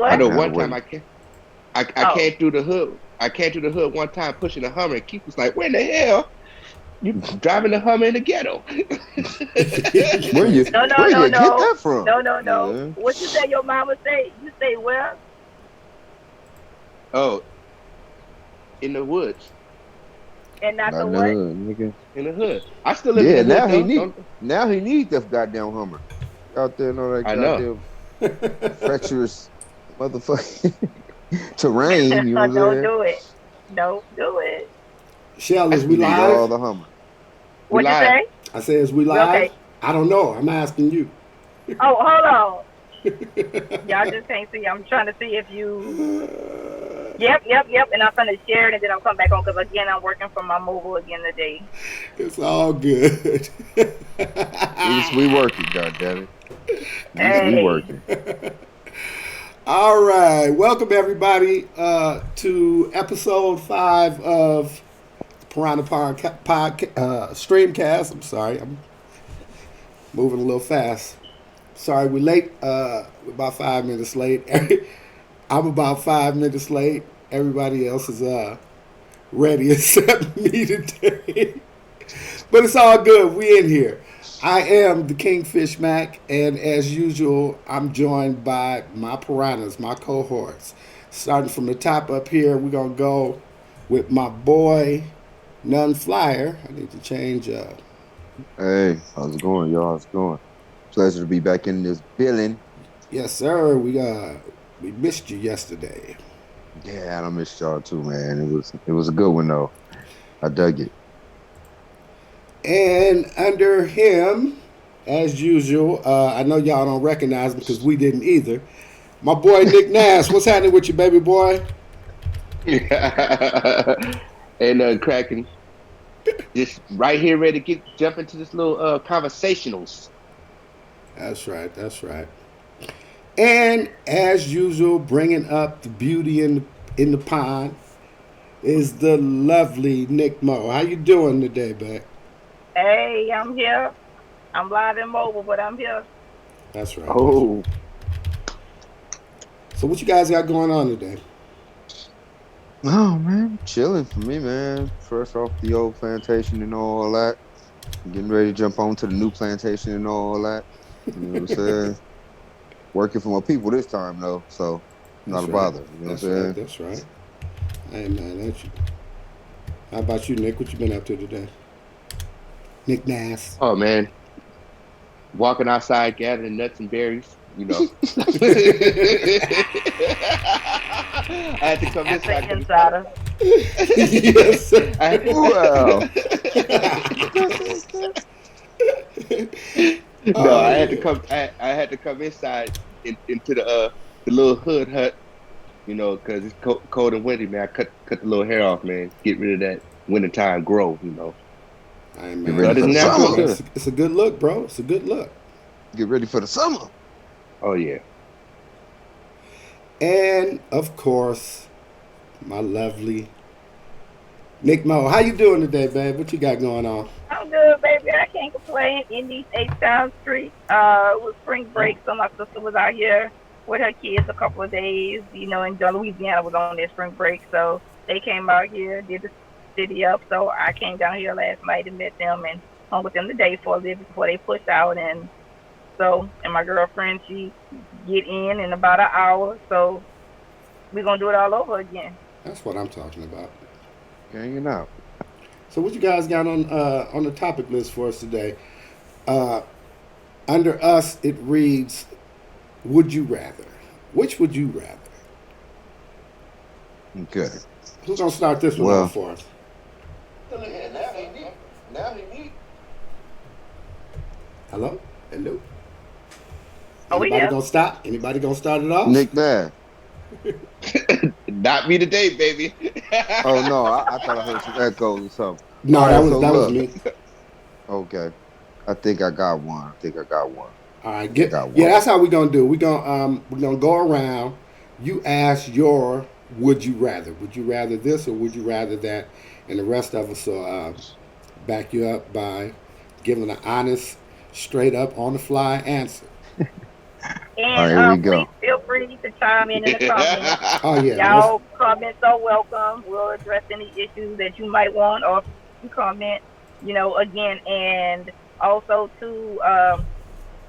I What? know didn't have to one time wait. I Oh, came through the hood. I came through the hood one time pushing a Hummer, and Keith was like, "Where in the hell you driving the Hummer in the ghetto?" Where you no, no, where no, you get no, that from? no, no, no. Yeah. What you say? Your mama say? You say well Oh, in the woods, and not Not the in the what? hood, nigga. in the hood. I still live in Yeah, the hood though. Don't now he need that goddamn Hummer. Out there in all that I know? goddamn treacherous motherfucking terrain, you know what I'm Don't saying? do it. Don't do it. Shell, I is we He still need do it. all live? the Hummer. We What you live. say? I say, is we Well, live? okay. I don't know. I'm asking you. Oh, hold on. Y'all just can't see. I'm trying to see if you. Yep, yep, yep. And I'm gonna share it, and then I'll come back on because again, I'm working from my mobile again today. It's all good. At least we working, goddammit. At least we Hey, working. All right. Welcome, everybody, to episode 5 of Piranha Pond Streamcast. I'm sorry. I'm moving a little fast. Sorry, we're late. We're about 5 minutes late. I'm about 5 minutes late. Everybody else is ready except me today. But it's all good. We in here. I am the Kingfish Mac, and as usual, I'm joined by my piranhas, my cohorts. Starting from the top up here, we're gonna go with my boy, None Flyer. I need to change. Hey, how's it going, y'all? How's it going? Pleasure to be back in this building. Yes, sir. We missed you yesterday, Yeah, I missed y'all too, man. It was a good one though. I dug it. and under him, as usual, I know y'all don't recognize him because we didn't either. My boy Nick Nass, what's happening with you, baby boy? And cracking, just right here, ready to jump into this little conversationals. That's right. That's right. And as usual, bringing up the beauty in the pond is the lovely Nick Mo. How you doing today, babe? hey, I'm here. I'm live and mobile, but I'm here. That's right. That's right. Oh, So what you guys got going on today? Oh man, chilling for me, man. Fresh off the old plantation and all that. Getting ready to jump on to the new plantation and all that. You know what I'm saying? Working for my people this time though, so not That's a right. bother. You know what I'm That's right. saying? That's right. I ain't mad at you. How about you, Nick? What you been up to today? Nick Nass. oh man, walking outside gathering nuts and berries. I had to come That's inside an because it's hot. insider. Yes, sir. I, Well, that's no, Oh yeah. I had to come inside into the little hood hut, because it's cold and windy, man. I cut the little hair off, man. Get rid of that wintertime grow. I ain't get mad ready But at it's for you the for it, natural summer. man. too. It's a good look, bro. It's a good look. Get ready for the summer. Oh yeah. And of course, my lovely Nick Mo. How you doing today, babe? What you got going on? I'm good, baby. I can't complain. In these H-Town streets, it was spring break, so my sister was out here with her kids a couple of days. And Louisiana was on their spring break, so they came out here, did the city up. So I came down here last night and met them and hung with them today for a little bit before they pushed out. And my girlfriend, she get in about an hour, so we're gonna do it all over again. That's what I'm talking about. Hanging out. So what you guys got on the topic list for us today? Uh, Under us, it reads, "Would you rather?" Which would you rather? Okay. Who's gonna start this one off Well, for us? Hello, hello. Oh, we Anybody here? gonna stop? Anybody gonna start it off? Nick Bass. Not me today, baby. Oh no, I thought I heard some echoes or something. All No, right, so that was look. me. Okay. I think I got one. I think I got one. All I right, think I get got yeah. one. That's how we gonna do. We're gonna go around. You ask your would you rather? Would you rather this or would you rather that? And the rest of us will back you up by giving an honest, straight up, on the fly answer. All And right, here we please go. feel free to chime in the comments. Oh yeah, Y'all comments are welcome. We'll address any issues that you might want or you comment, again. And also, too,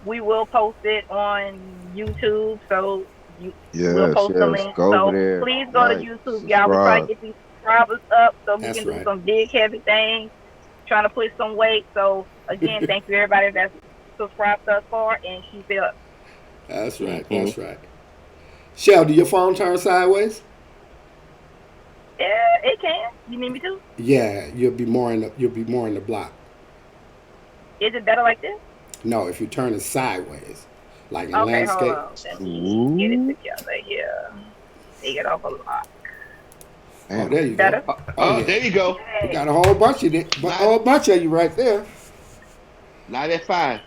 we will post it on YouTube. So we'll Yes, post the yes. link. Go over So there, please go to like, YouTube, y'all. We're trying to subscribe. get these subscribers up so we that's can do right. some big, heavy things, trying to push some weight. So, again, thank you, everybody that's subscribed thus far, and keep it up. That's right. hmm That's right. Shell, do your phone turn sideways? Yeah, it can. You need me to? Yeah, you'll be more in the block. Is it better like this? No, if you turn it sideways, like in Okay, hold landscape. on. Let me get it Ooh, together here. Take it off a lot. Oh, damn. there you go. Better? Oh Oh, yeah, there you go. we Yay. got a whole bunch of it, but a Live, whole bunch of you right there. live at 5.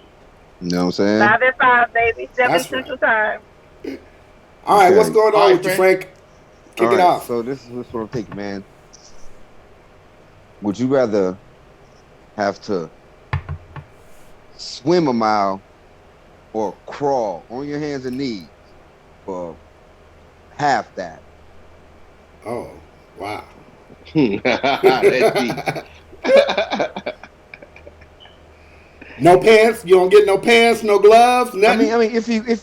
You know what I'm saying? 5 at 5, baby. 7 That's right. Central Time. All right, what's Okay. going All on right, with you, friend. Frank? All Kick it right. off. So this is what I'm thinking, man. Would you rather have to swim a mile or crawl on your hands and knees for half that? Oh, wow. That's deep. No pants. You don't get no pants, no gloves, I mean, nothing.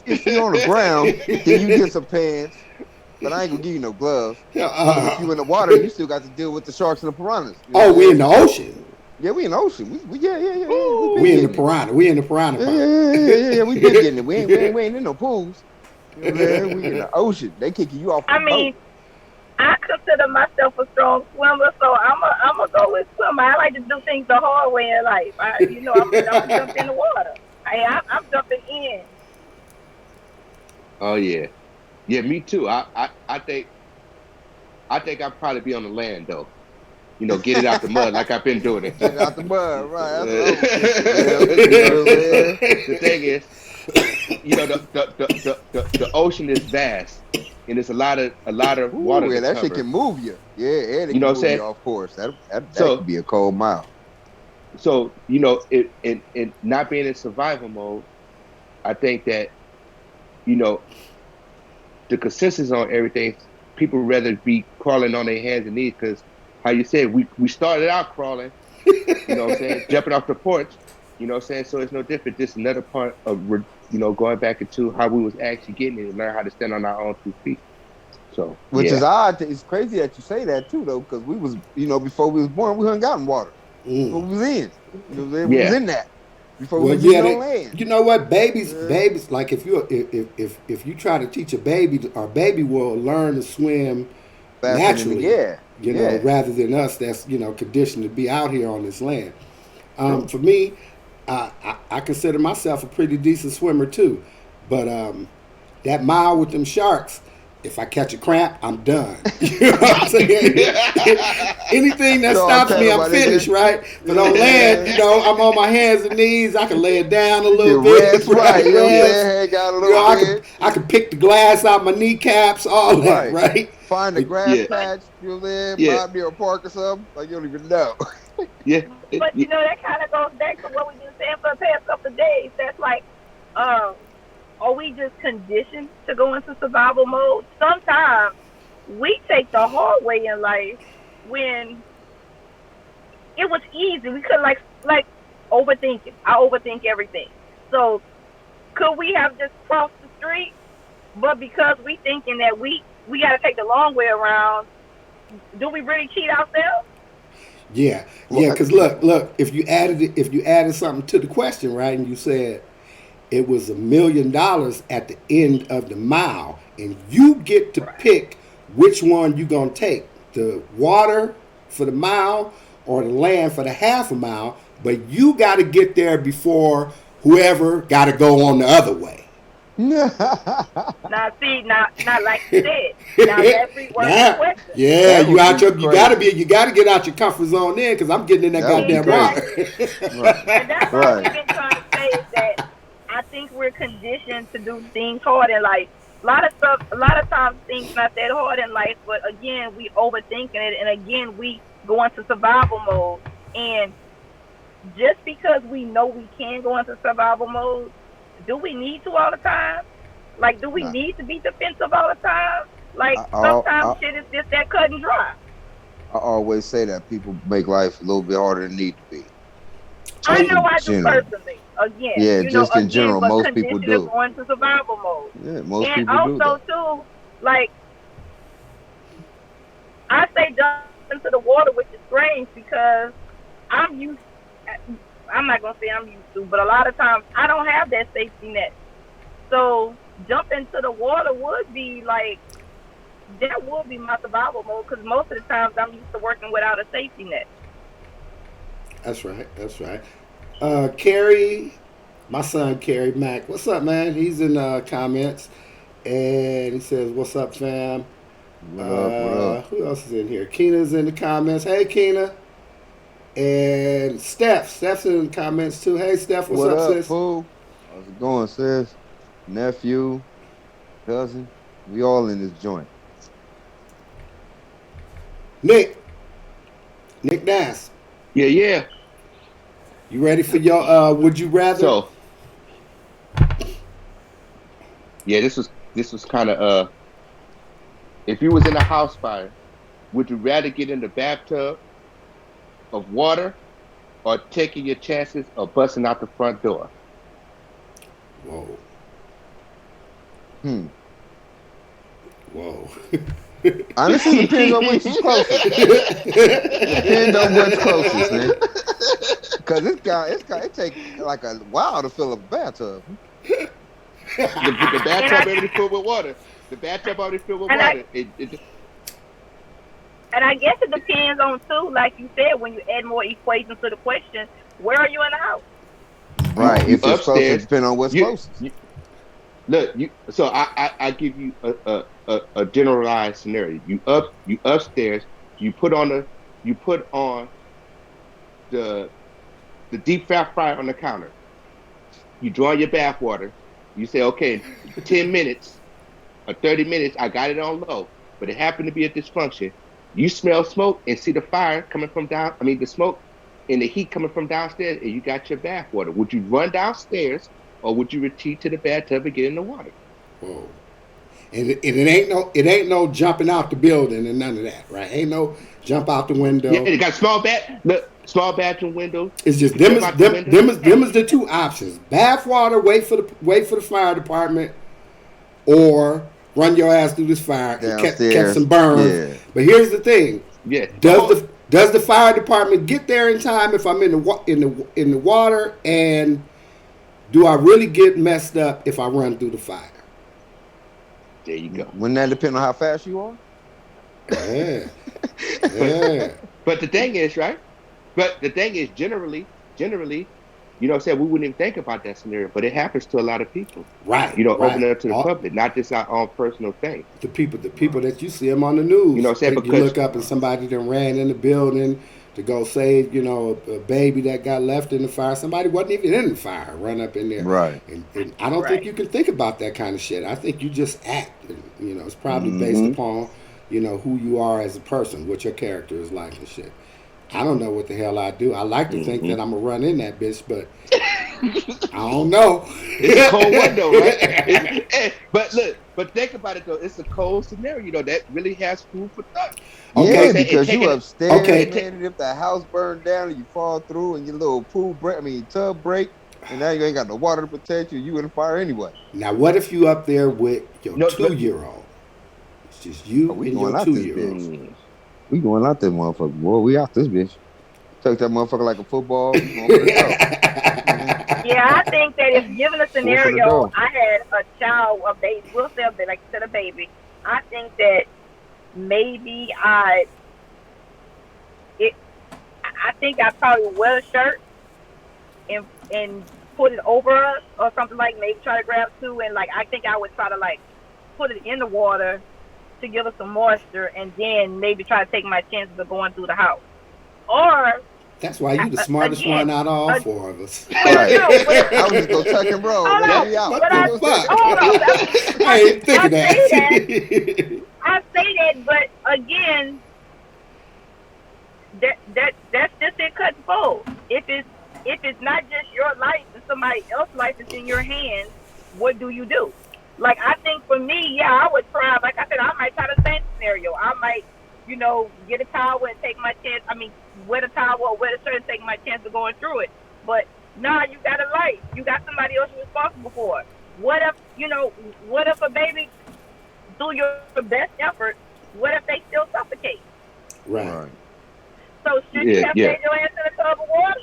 if you're on the ground, then you get some pants, but I ain't gonna give you no gloves. But if you in the water, you still got to deal with the sharks and the piranhas. You know Oh, what I'm we in saying? the ocean. Yeah, we in the ocean. We yeah, yeah, yeah, yeah. We been We in the getting it. piranha. We in the piranha Yeah, pond. yeah, yeah, yeah, yeah, yeah. We been getting it. We ain't in no pools. You know what I'm saying? We in the ocean. They kicking you off of I the boat. mean, I consider myself a strong swimmer, so I'm a go with swimmer. I like to do things the hard way in life. I'm gonna jump in the water. I'm jumping in. Oh yeah, yeah. Me too. I think I'd probably be on the land though. Get it out the mud like I've been doing it. Get out the mud, right? That's what I was thinking. Yeah, you know what I'm saying? The thing is, the ocean is vast, and it's a lot of water Ooh, yeah, to that shit can cover. move you. Yeah, and it You know can what I'm move saying? you off course. That could So be a cold mile. it in not being in survival mode, I think that you know the consensus on everything, people rather be crawling on their hands and knees because how you said we started out crawling, what I'm saying, jumping off the porch, what I'm saying, so it's no different. Just another part of going back into how we was actually getting it and learn how to stand on our own 2 feet. So Which is yeah, odd. It's crazy that you say that too, though, because we was, before we was born, we hung out in water. That's what we was in. You know what I'm saying? We was yeah, in that before we Well, was yeah, even on land. you know what, Yeah. babies, like if you try to teach a baby, our baby will learn to swim Faster than the naturally, yeah, yeah. rather than us that's conditioned to be out here on this land. True. For me, I consider myself a pretty decent swimmer too, but that mile with them sharks, if I catch a cramp, I'm done. You know what I'm saying? Anything that So I'm stops me, telling I'm my nigga. finished, right? But on land, Yeah. I'm on my hands and knees. I can lay it down a You little can bit, rest right. right? You know what I'm Rest. saying? Hey, got a little bit. I can pick the glass out my kneecaps, all that, Right. right? Find a But grass yeah, But patch, you know what I'm saying? yeah, Behind near a park or something. Like you don't even know. yeah, but that kind of goes back to what we've been saying for the past couple of days. That's like, um, are we just conditioned to go into survival mode? Sometimes we take the hard way in life when it was easy. We could like overthinking. I overthink everything. So could we have just crossed the street? But because we thinking that we got to take the long way around, do we really cheat ourselves? yeah, Well, yeah. Because look. If you added something to the question, right, and you said it was $1 million at the end of the mile, and you get to Right. pick which one you gonna take: the water for the mile or the land for the half a mile. But you got to get there before whoever got to go on the other way. Now, see, not like you said. Now let's rework the Nah, question. yeah, that would be you gotta crazy. get out your comfort zone then, because I'm getting in that That would be goddamn crazy. Exactly. Right. water. And that's all Right. we've been trying to say is that I think we're conditioned to do things hard in life. A lot of times things not that hard in life, but again, we overthinking it, and again, we go into survival mode. And just because we know we can go into survival mode, do we need to all the time? Like, do we Nah, need to be defensive all the time? Like, I, I, sometimes I, shit is just that cut and dry. I always say that people make life a little bit harder than it need to be. Oh, I Just know in I do general. personally. Again, Yeah, just in again, general, but most people conditioner do. going to survival mode. Yeah, most And people do also that. too, like I say jump into the water, which is strange because I'm used. I'm not gonna say I'm used to, but a lot of times I don't have that safety net. So jump into the water would be like that would be my survival mode because most of the times I'm used to working without a safety net. that's right. That's right. Carrie, my son Carrie Mack. What's up, man? He's in comments, and he says, "What's up, fam?" What up? What up? Who else is in here? Keena's in the comments. Hey, Keena. And Steph's in the comments too. Hey, Steph, what's What up, up, sis? fool? How's it going, sis? Nephew, cousin, we all in this joint. Nick Nass. Yeah, yeah. You ready for your would you rather? So yeah, this was kind of if you was in a house fire, would you rather get in the bathtub of water or taking your chances of busting out the front door? Whoa, Hmm. whoa. Honestly, depends on which is closest. Depends on what's closest, man. Cause it take like a while to fill up a bathtub. The And bathtub I already filled with water. The bathtub already filled with and I water. and I guess it depends on too, like you said, when you add more equations to the question, where are you in the house? Right. You If it's closest, upstairs. depending on what's You, closest. you look. You so I give you a generalized scenario. You upstairs. You put on the the deep fat fryer on the counter. You draw your bath water. You say, okay, 10 minutes or 30 minutes. I got it on low, but it happened to be a dysfunction. You smell smoke and see the fire coming from down. I mean, the smoke and the heat coming from downstairs, and you got your bath water. Would you run downstairs or would you retreat to the bathtub and get in the water? Whoa. And it ain't no jumping out the building and none of that, right? Ain't no jump out the Yeah, window. it got small bathroom window. It's You just can them jump is out the them window. them is them is the two options. Bath water, wait for the fire department, or run your ass through this fire and catch Downstairs. some burns. Yeah. But here's the thing: Yeah, the does whole the fire department get there in time if I'm in the water, and do I really get messed up if I run through the fire? there you go. Wouldn't that depend on how fast you are? Yeah, But yeah, but the thing is, right? But the thing is, generally, what I'm saying, we wouldn't even think about that scenario, but it happens to a lot of people. right, Open right. it up to the All, public, not just our own personal thing. the people that you see them on the You know news. what I'm saying? You Because look up and somebody that ran in the building to go save, a baby that got left in the fire. Somebody wasn't even in the fire, run up in there. Right. And I don't think Right. you can think about that kind of shit. I think you just act. And, it's probably based Mm-hmm. upon, who you are as a person, what your character is like and shit. I don't know what the hell I do. I like to think hmm that I'm gonna run in that bitch, but I don't know. it's a cold window, right? But think about it though. It's a cold scenario, that really has food for thought. You know what Yeah, I'm Okay, saying? And because you taking it, upstairs, okay. man, and if the house burned down and you fall through and your little tub break, and now you ain't got no water to protect you, you in the fire anyway. Now, what if you up there with your but 2-year-old? It's just Oh, you we and your going out this 2-year-old. bitch. mm, We going out this motherfucker, boy. We out this bitch. Take that motherfucker like a football. We going for the door. Man, Yeah, I think that if given a going for the scenario, door. I had a child, a baby, we'll say a baby, like you said, a baby. I think that maybe it. I think I probably wear a shirt and put it over us or something like maybe try to grab two and like I think I would try to like put it in the water to give us some moisture and then maybe try to take my chances of going through the house. Or That's why you the smartest again, one out of all uh, 4 of us. well, Right. no, I was just gonna tuck and roll, hold man. on, We out. What but You I know the what I'm fuck? hold on. I ain't think I of say that. that. I say that, but again, that's just it cut and fold. If it's not just your life and somebody else's life is in your hands, what do you do? Like I think for me, yeah, I would try. Like I said, I might try the same scenario. I might, get a towel and take my chance. I mean, wear the towel or wear the shirt and take my chance of going through it. But nah, you got a life. You got somebody else you're responsible for. What if What if a baby do your best effort? What if they still suffocate? Right. Right. So should you Yeah, have yeah. made your ass in a tub of water?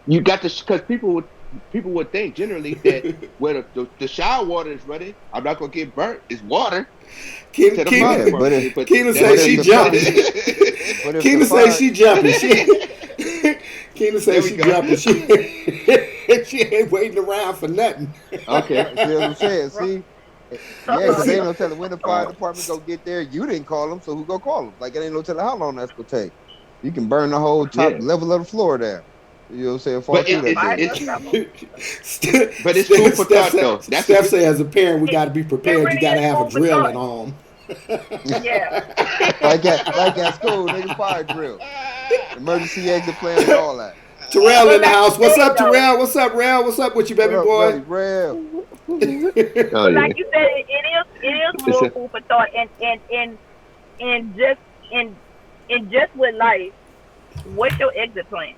You got to, because people would think generally that where the shower water is running, I'm not gonna get burnt. It's water Keena, to the mud Yeah, Keena, but person, if but Keena that say but if she the jumping. fire, but if the Keena say fire, she jumping. Keena say there we she go. jumping. She ain't waiting around for nothing. Okay. right, see what I'm saying? See, yeah, because So, ain't no telling when the fire department go get there. You didn't call them, so who go call them? Like it ain't no telling how long that's gonna take. You can burn the whole top Yeah, level of the floor down. You know what I'm saying? Fall but through that fire bitch. yourself. but it's food for Steph thought say, though. That's a Steph good. say as a parent we It, got to be it prepared. You really got to is have a food for drill at thought. home. Yeah. like at school, nigga, fire drill, emergency exit plan, and all that. Terrell But in the like you house. What's said up, though, Terrell? What's up, Rel? What's up with you, What baby up, boy? Relly? Real. Oh but yeah. like you said, it is It's more a, food for thought, and just in just with life, what's your exit plan?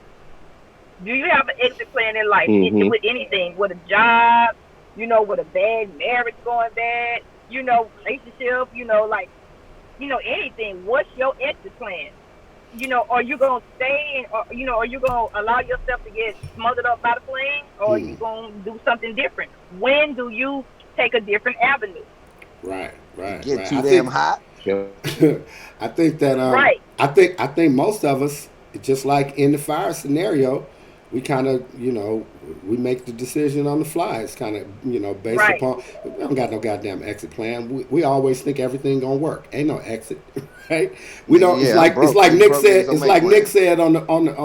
Do you have an exit plan in life? mm-hmm. With anything, with a job, with a bad marriage going bad, relationship, like, anything. What's your exit plan? Are you gonna stay and, are you gonna allow yourself to get smothered up by the flames, or are you gonna do something different? When do you take a different avenue? Right, It right, get right. too damn hot. Yeah. I think that Right, I think most of us, just like in the fire scenario, we kind of we make the decision on the fly. It's kind of based right, upon we don't got no goddamn exit plan. We always think everything gonna work. Ain't no exit, right? We Nigga, don't. It's yeah, I'm like it's broke. like These Nick broke niggas said. don't It's make like Nick plans. said on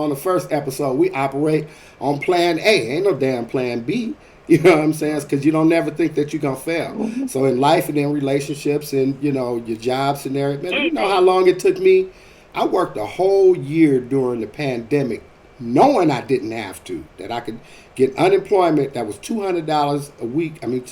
the first episode. We operate on plan A. Ain't no damn plan B. You know what I'm saying? Because you don't never think that you're gonna fail. So in life and in relationships and your job scenario, man, you know how anything. long it took me? I worked a whole year during the pandemic, knowing I didn't have to, that I could get unemployment that was $200 a week. I mean,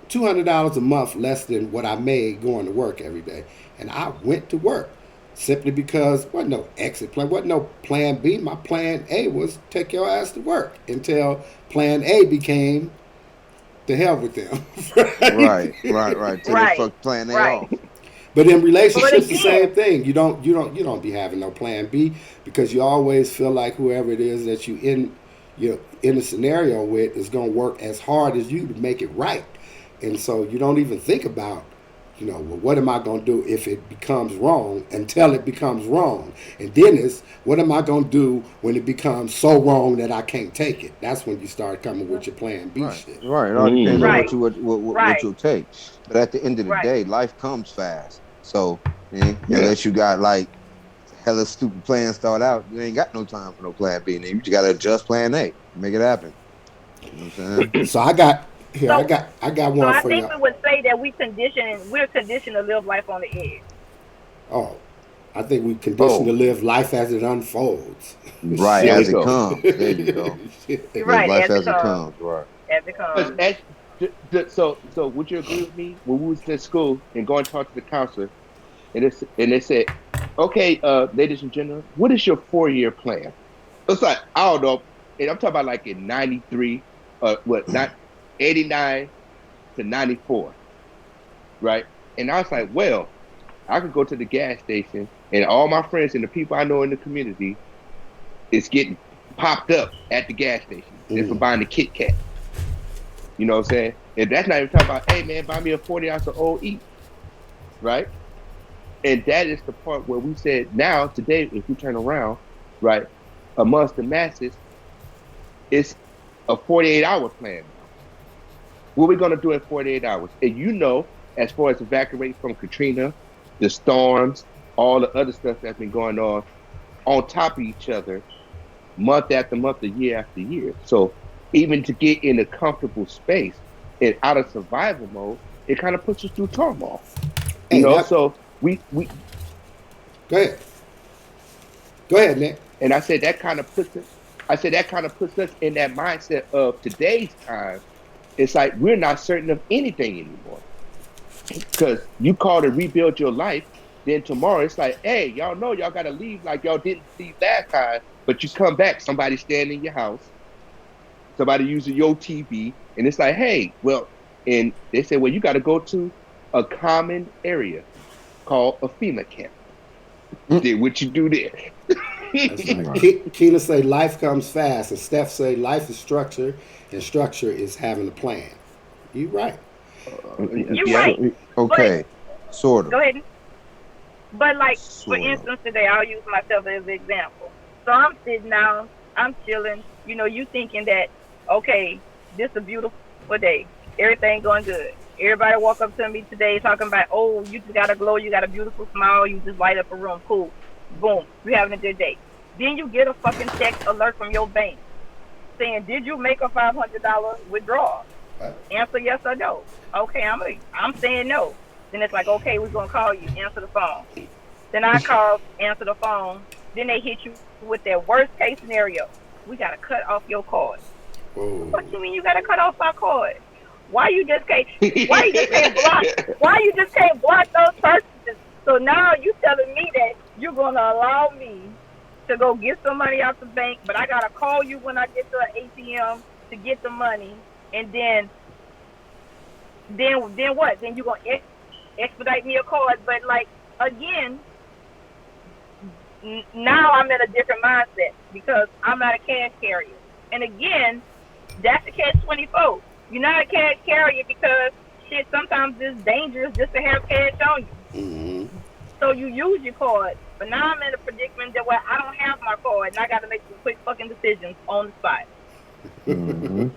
$200 a month less than what I made going to work every day, and I went to work simply because wasn't no exit plan, wasn't no plan B. My plan A was take your ass to work until plan A became the hell with them. Right, Right? right, right. Till they Right, fuck plan they right. off. But in But relationships, the same again, thing. You don't be having no plan B because you always feel like whoever it is that you in a scenario with is going to work as hard as you to make it right, and so you don't even think about well, what am I going to do if it becomes wrong until it becomes wrong, and then it's what am I going to do when it becomes so wrong that I can't take it. That's when you start coming with your plan B Right, shit. right. It all depends on Mm-hmm. right, what right, you'll take. But at the end of the right. day, life comes fast. So Yeah. unless you got like hella stupid plans start out, you ain't got no time for no plan B. Then you just gotta adjust plan A, make it happen. You know what I'm saying? So I got here. I So, got I got so one I for think y'all. we would say that we're conditioned to live life on the edge. Oh, I think we conditioned to Oh, live life as it unfolds. Right, there we as Shit. it go. comes. There you go. You're Live right, life as it as it comes, comes. Right. as it Because comes. so would you agree with me when we was in school and go and talk to the counselor and they said, okay, ladies and gentlemen, what is your 4-year plan? It's like I don't know, and I'm talking about like in '93, not '89 to '94, right? And I was like, well, I could go to the gas station and all my friends and the people I know in the community is getting popped up at the gas station just for Mm. buying the Kit Kat. You know what I'm saying? And that's not even talking about, hey man, buy me a 40 ounce of OE, right? And that is the part where we said now, today, if we turn around, right, amongst the masses, it's a 48-hour plan now. What are we going to do in 48 hours? And as far as evacuating from Katrina, the storms, all the other stuff that's been going on top of each other, month after month, or year after year. So even to get in a comfortable space and out of survival mode, it kind of puts us through turmoil. Hey, that. So we Go ahead. Go ahead, Nick. and I said that kind of puts us in that mindset of today's time it's like we're not certain of anything anymore. Because you call to rebuild your life, then tomorrow it's like, hey, y'all know y'all got to leave like y'all didn't leave last time, but you come back, somebody standing in your house, somebody using your TV, and it's like, hey, well, and they say, well, you got to go to a common area called a FEMA camp. Did what you do there. That's right. Right. Keena say life comes fast, and Steph say life is structure, and structure is having a plan. You right. You're Yeah. right. Okay, sort of. Go ahead. But like for Sort of. instance, today I'll use myself as an example. So I'm sitting down, I'm chilling. You know, you thinking that okay, this is a beautiful day, everything going good. Everybody walk up to me today talking about, oh, you just got a glow, you got a beautiful smile, you just light up a room, cool, boom, you having a good day. Then you get a fucking text alert from your bank saying, did you make a $500 withdrawal? Answer yes or no. Okay, I'm saying no. Then it's like, okay, we're gonna call you. Answer the phone. Then I call, answer the phone. Then they hit you with their worst case scenario. We gotta cut off your card. Whoa. What you mean you gotta cut off my card? Why you just can't? Why you just can't block? Why you just can't block those purchases? So now you telling me that you're gonna allow me to go get some money out the bank, but I gotta call you when I get to an ATM to get the money, and then what? Then you gonna expedite me a card? But like again, now I'm in a different mindset because I'm not a cash carrier, and again, that's the catch-24. You're not a cash carrier because shit. Sometimes it's dangerous just to have cash on you. Mm-hmm. So you use your card, but now I'm in a predicament that where I don't have my card and I got to make some quick fucking decisions on the spot. Mm-hmm.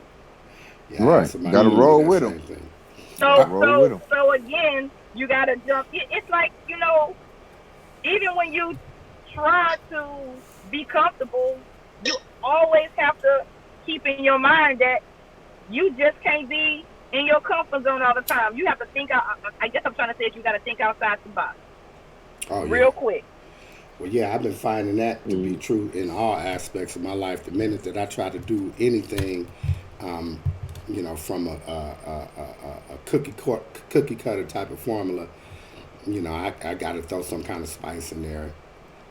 Yeah, Right. somebody Gotta told me roll that with same 'em. thing. Roll with 'em. So again, you got to jump. It's like, you know, even when you try to be comfortable, you always have to keep in your mind that you just can't be in your comfort zone all the time. You have to think out. I guess I'm trying to say is you got to think outside the box real quick. Well, yeah, I've been finding that to be true in all aspects of my life. The minute that I try to do anything, you know, from a cookie cutter type of formula, you know, I got to throw some kind of spice in there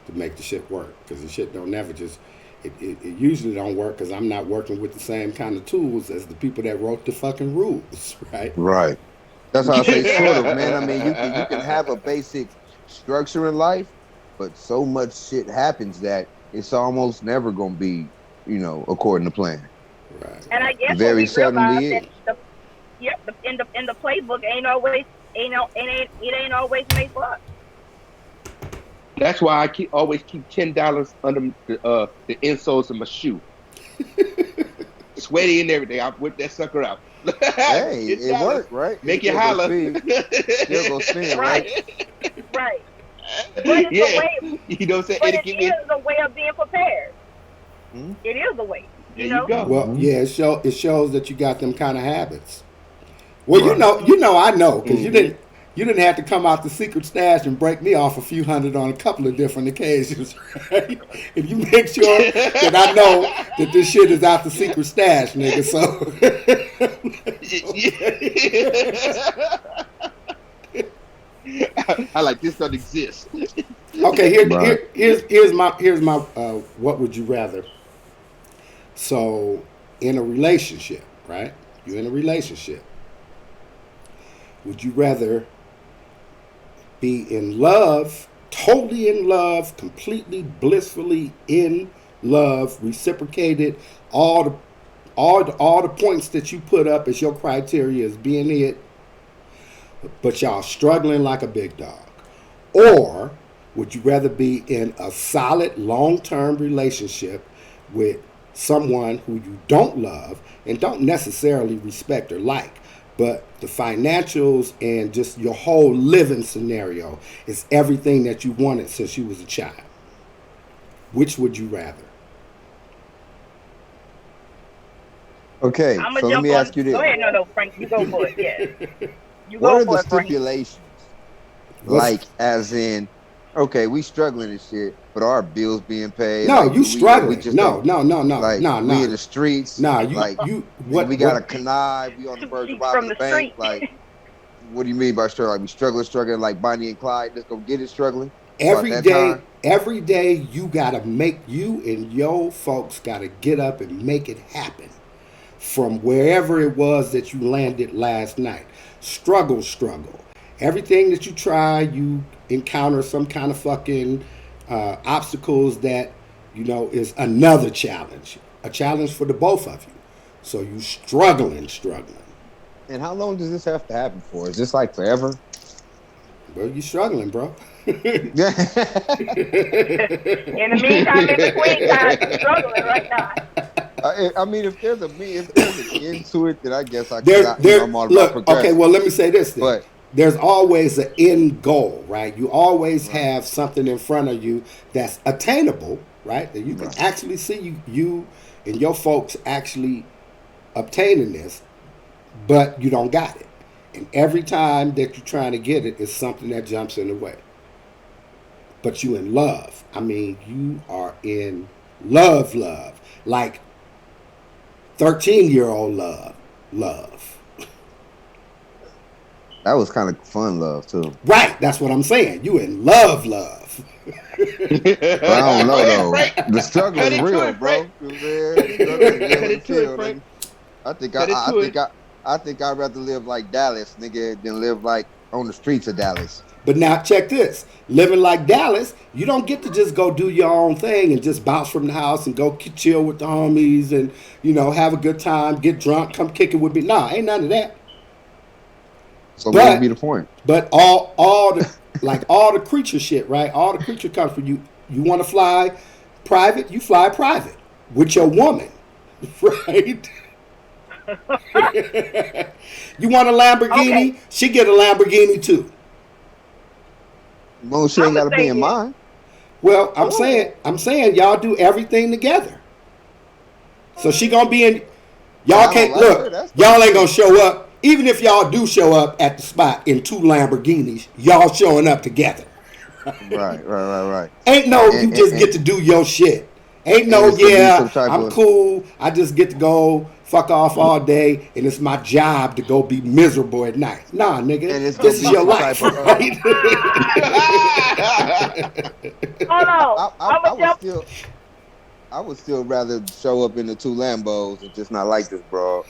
to make the shit work, because the shit don't never just. It usually don't work because I'm not working with the same kind of tools as the people that wrote the fucking rules, right? Right. That's how I say sort of, man. I mean, you can have a basic structure in life, but so much shit happens that it's almost never gonna be, you know, according to plan. Right. And I guess what Very we realize seldomly that in the playbook ain't always made for us. That's why I always keep $10 under the insoles of my shoe. Sweaty and everything. I whip that sucker out. Hey, it $10. worked, right? Make It you holler. still go spin, right? Right. But it's Yeah. a way. You know what I'm saying? But It'll it give me is a way of being prepared. Hmm? It is a way. There You know. you go. Well, Mhm. yeah, it shows that you got them kind of habits. Well, Right. I know, because Mhm. you didn't have to come out the secret stash and break me off a few hundred on a couple of different occasions, right? And you make sure that I know that this shit is out the secret stash, nigga. So, I like this don't exist. okay, Right. here's my what would you rather? So, in a relationship, right? You're in a relationship. Would you rather be in love, totally in love, completely blissfully in love, reciprocated, all the points that you put up as your criteria as being it, but y'all struggling like a big dog? Or would you rather be in a solid long-term relationship with someone who you don't love and don't necessarily respect or like, but the financials and just your whole living scenario is everything that you wanted since you was a child? Which would you rather? Okay, I'm so gonna let jump me on. ask you this. Go ahead, no, Frank, you go for it. Yeah, you What go are the for it, Frank. stipulations? What's Like, as in, okay, we struggling and shit, but our bills being paid. No, Like, you we struggling. just No, don't no, no, no, like no, we in no. the streets. Nah, Like, you nigga, what we got a connive. We on the 2 verge of feet robbing from the the bank. street. Like, what do you mean by struggling? Like, we struggling like Bonnie and Clyde. Let's go get it struggling. About that time. every day you gotta make, you and your folks gotta get up and make it happen from wherever it was that you landed last night. Struggle, struggle. Everything that you try, you encounter some kind of fucking obstacles that, is another challenge. A challenge for the both of you. So you struggling. And how long does this have to happen for? Is this like forever? Well, you struggling, bro. Yeah. In the meantime, in between times, you're struggling right now. I mean, if there's an end to it, then I guess There, I'm all about look, okay, progressing. well, let me say this then. But There's always an end goal, right? You always right, have something in front of you that's attainable, right? That you can right. actually see you and your folks actually obtaining this, but you don't got it. And every time that you're trying to get it, it's something that jumps in the way. But you in love. I mean, you are in love. Like 13-year-old love. That was kind of fun, love too. Right, that's what I'm saying. You in love. But I don't know Go ahead, though. Frank. The struggle Cut is into real, it, Frank. bro. You know what I'm saying? The struggle is real Cut in the into it, field, Frank. nigga. I think Cut into it. I think I'd rather live like Dallas, nigga, than live like on the streets of Dallas. But now check this. Living like Dallas, you don't get to just go do your own thing and just bounce from the house and go chill with the homies and, have a good time, get drunk, come kick it with me. Nah, ain't none of that. So what would be But the point? but all the creature shit, right? All the creature comes from you. You want to fly private, you fly private with your woman, right? You want a Lamborghini, Okay, she get a Lamborghini too. Well, she I'm ain't gonna got to be say in this. mine. Well, Ooh, I'm saying y'all do everything together. So she gonna be in. And Y'all I don't can't like her. look. That's Y'all ain't fine. gonna show up. Even if y'all do show up at the spot in 2 Lamborghinis, y'all showing up together. Right. Ain't no And you and, just and, get to do your shit. Ain't and no it's gonna be some yeah, type I'm of cool. I just get to go fuck off all day and it's my job to go be miserable at night. Nah, nigga, and it's gonna this is be your some type life, of right? hold on. I'm I gonna would jump. still rather show up in the 2 Lambos and just not like this, bro,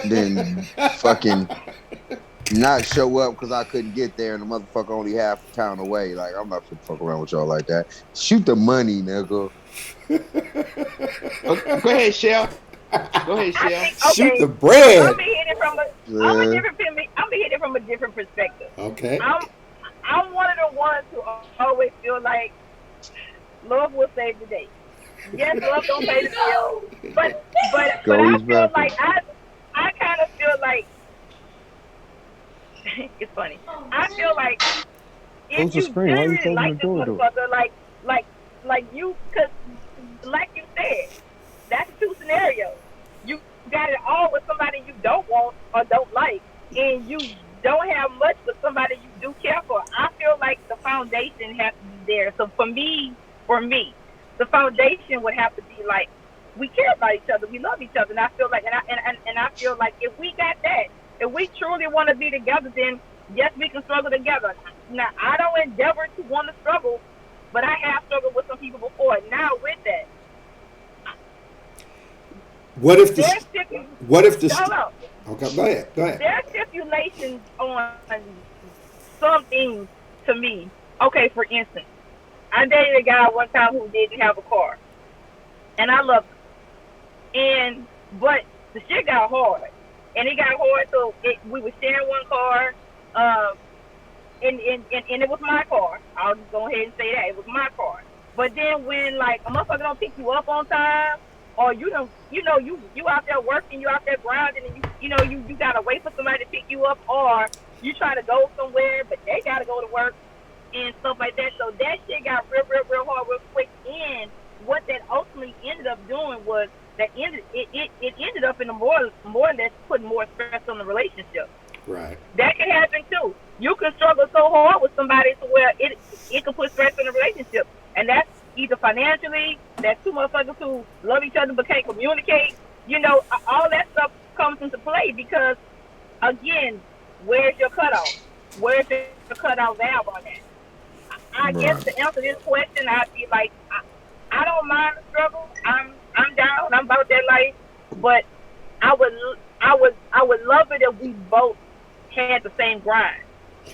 than fucking not show up because I couldn't get there and the motherfucker only half a town away. Like, I'm not finna fuck around with y'all like that. Shoot the money, nigga. Go ahead, Shell. Go ahead, I Shell. think Shoot the okay. I'm bread. be hitting from a. Yeah. I'm be hitting from a different perspective. Okay. I'm I'm one of the ones who always feel like love will save the day. Yes, love don't pay the bills, but Go I East feel Memphis. like I kind of feel like it's funny. I feel like if Close the you screen. Why are you genuinely closing the like this door, though? motherfucker, like you, cause like you said, that's 2 scenarios. You got it all with somebody you don't want or don't like, and you don't have much with somebody you do care for. I feel like the foundation has to be there. So for me, the foundation would have to be like we care about each other, we love each other, and I feel like, and I feel like if we got that, if we truly want to be together, then yes, we can struggle together. Now, I don't endeavor to want to struggle, but I have struggled with some people before. Now, with that, What if there's the stipu- what if the hold on. Okay, go ahead. Go ahead. There's stipulations on some things to me. Okay, for instance, I dated a guy one time who didn't have a car, and I loved him. But the shit got hard, and it got hard. So we were sharing one car, um, and it was my car. I'll just go ahead and say that it was my car. But then when like a motherfucker don't pick you up on time, or you don't, you out there working, you out there grinding, and you gotta wait for somebody to pick you up, or you try to go somewhere, but they gotta go to work and stuff like that. So that shit got real hard, real quick. And what that ultimately ended up doing was it ended up in a more or less putting more stress on the relationship. Right. That can happen too. You can struggle so hard with somebody to where it could put stress in a relationship. And that's either financially, that's two motherfuckers who love each other but can't communicate. All that stuff comes into play because, again, where's your cutoff? Where's your cutoff valve on that? I guess to Right. answer this question, I'd be like, I don't mind the struggle. I'm down. I'm about that life, but I would love it if we both had the same grind.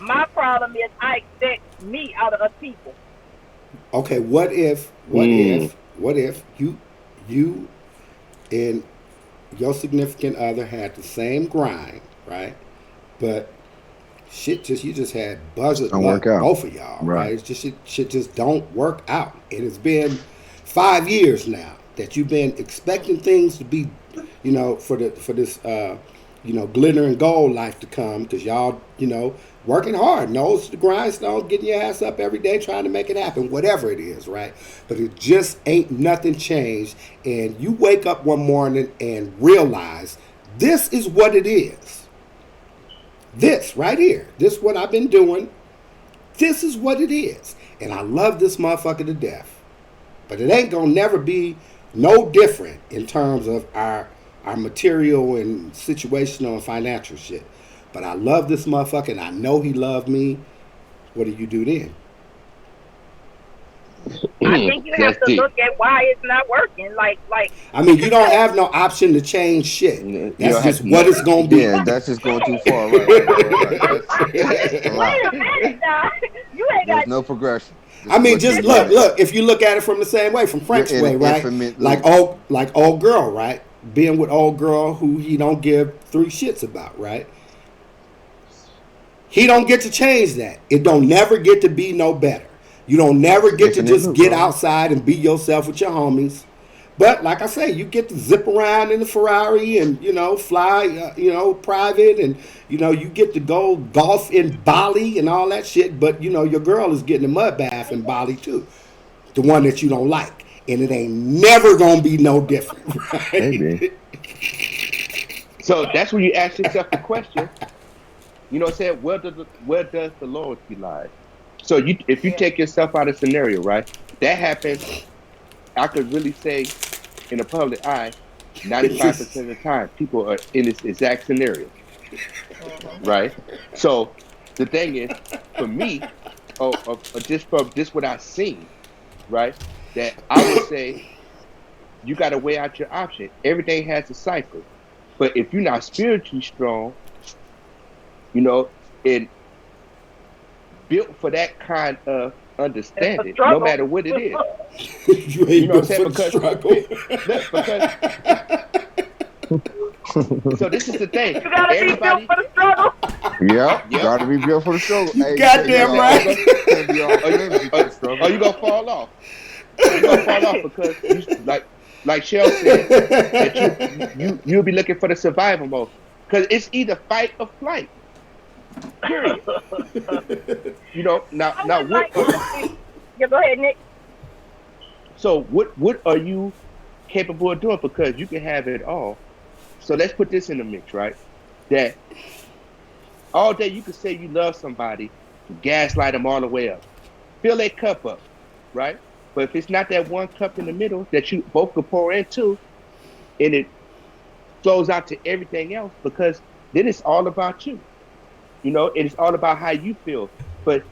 My problem is I expect me out of other people. Okay, what if you and your significant other had the same grind, right? But you just had Just buzzard don't work luck, out. both of y'all, right? Right. It's just shit just don't work out. And it's been 5 years now that you've been expecting things to be, for this glitter and gold life to come because y'all, working hard, nose to the grindstone, getting your ass up every day, trying to make it happen, whatever it is, right? But it just ain't nothing changed. And you wake up one morning and realize this is what it is. This right here, this is what I've been doing. This is what it is. And I love this motherfucker to death. But it ain't gonna never be no different in terms of our material and situational and financial shit. But I love this motherfucker and I know he loved me. What do you do then? I think you have That's to deep. look at why it's not working. Like, I mean, you don't have no option to change shit. You That's don't have just to. what it's gonna be. Yeah, that's just going too far. Right. That's a wait lot. a minute now. You ain't There's got no progression. This I is mean, what just you this. get. look. If you look at it from the same way, from Frank's You're in way, an right? infinite Like loop. old girl, right? Being with old girl who he don't give three shits about, right? He don't get to change that. It don't never get to be no better. You don't never It's an get to infinite just loop, get bro. outside and be yourself with your homies. But like I say, you get to zip around in the Ferrari and fly, private, and you get to go golf in Bali and all that shit. But your girl is getting a mud bath in Bali too, the one that you don't like, and it ain't never gonna be no different, Maybe. right? So that's when you ask yourself the question. You know what I'm saying? Where does the loyalty lie? So if you Yeah. take yourself out of scenario, right? That happens. I could really say in the public eye, 95% of the time, people are in this exact scenario, Mhm. right? So the thing is, for me, or just from just what I've seen, right? That I would say you got to weigh out your option. Everything has a cycle, but if you're not spiritually strong, you know, and built for that kind of It's a understanding, no struggle. matter what it is. You You ain't know what I'm built saying? for the Because struggle. look, because so this is the thing. You gotta be built Everybody, for the struggle. Yep. yep. Gotta be built for the struggle. You Hey, you can't be goddamn all Or you right. go, can't be all or you, flimsy for or, the struggle. or you gonna fall off. You're gonna fall off because you like Shell said that you'll be looking for the survival mode because it's either fight or flight. Period. Now I now would like to see. Yeah, go ahead, Nick. what are you capable of doing? Because you can have it all. So let's put this in the mix, right? That all day you can say you love somebody, gaslight them all the way up, fill their cup up, right? But if it's not that one cup in the middle that you both could pour into, and it flows out to everything else, because then it's all about you, and it's all about how you feel. But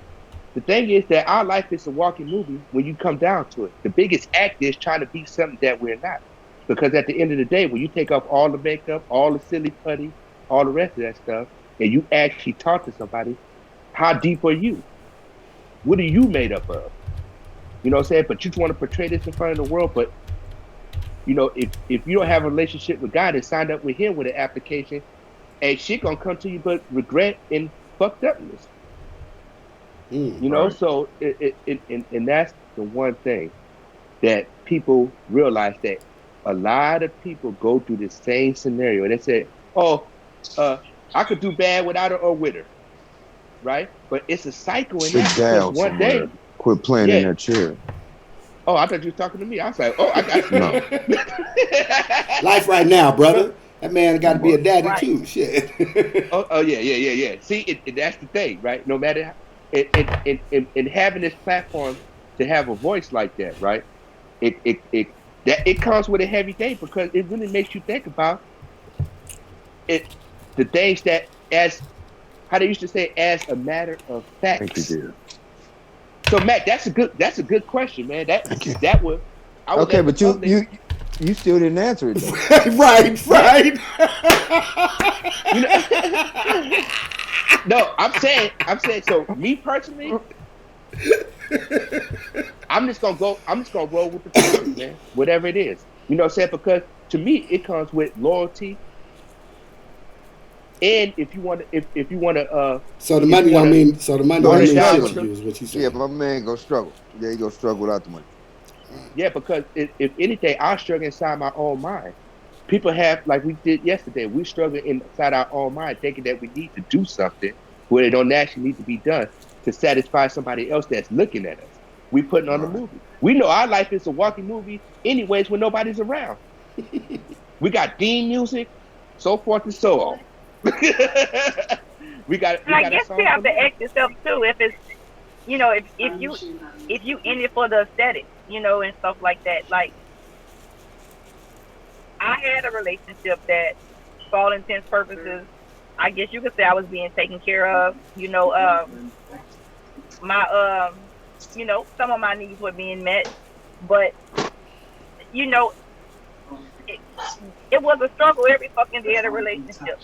the thing is that our life is a walking movie when you come down to it. The biggest act is trying to be something that we're not. Because at the end of the day, when you take off all the makeup, all the silly putty, all the rest of that stuff, and you actually talk to somebody, how deep are you? What are you made up of? You know what I'm saying? But you just want to portray this in front of the world. But if you don't have a relationship with God and signed up with Him with an application, and shit gonna come to you, but regret and fucked upness. Right. So and that's the one thing that people realize that a lot of people go through the same scenario, and they say, "Oh, uh, I could do bad without her or with her," right? But it's a cycle in Sit that because down one somewhere. day, Quit playing in yeah. that chair. Oh, I thought you was talking to me. I was like, "Oh, I got you." No. Life right now, No, brother. That man got to be a daddy Right. too. Shit. oh, yeah. See, that's the thing, right? No matter how, in having this platform to have a voice like that, right? It comes with a heavy thing because it really makes you think about it, the things that as how they used to say as a matter of Thank you, facts. dear. So Matt, that's a good question, man. Thank you. That would I would Okay, let the but you public. you still didn't answer it though. Right. You know, no, I'm saying. So me personally, I'm just gonna roll with the punches, man. Whatever it is, you know what I'm saying? Because to me, it comes with loyalty, and if you want to So the if you money want don't to mean run it shit down struggle. with to them, you is what you Yeah, saying. but my man gonna struggle. Yeah, he gonna struggle without the money. yeah. Because if anything, I struggle inside my own mind. People have, like we did yesterday, we struggle inside our own mind, thinking that we need to do something where it don't actually need to be done to satisfy somebody else that's looking at us. We putting on a Right. movie. We know our life is a walking movie, anyways, when nobody's around. We got theme music, so forth and so on. And we I got a guess you song for have to lyrics. ask yourself too if it's if you in it for the aesthetic, and stuff like that. Like I had a relationship that, for all intents purposes, I guess you could say I was being taken care of. My some of my needs were being met, but you know, it, it was a struggle every fucking day of the relationship.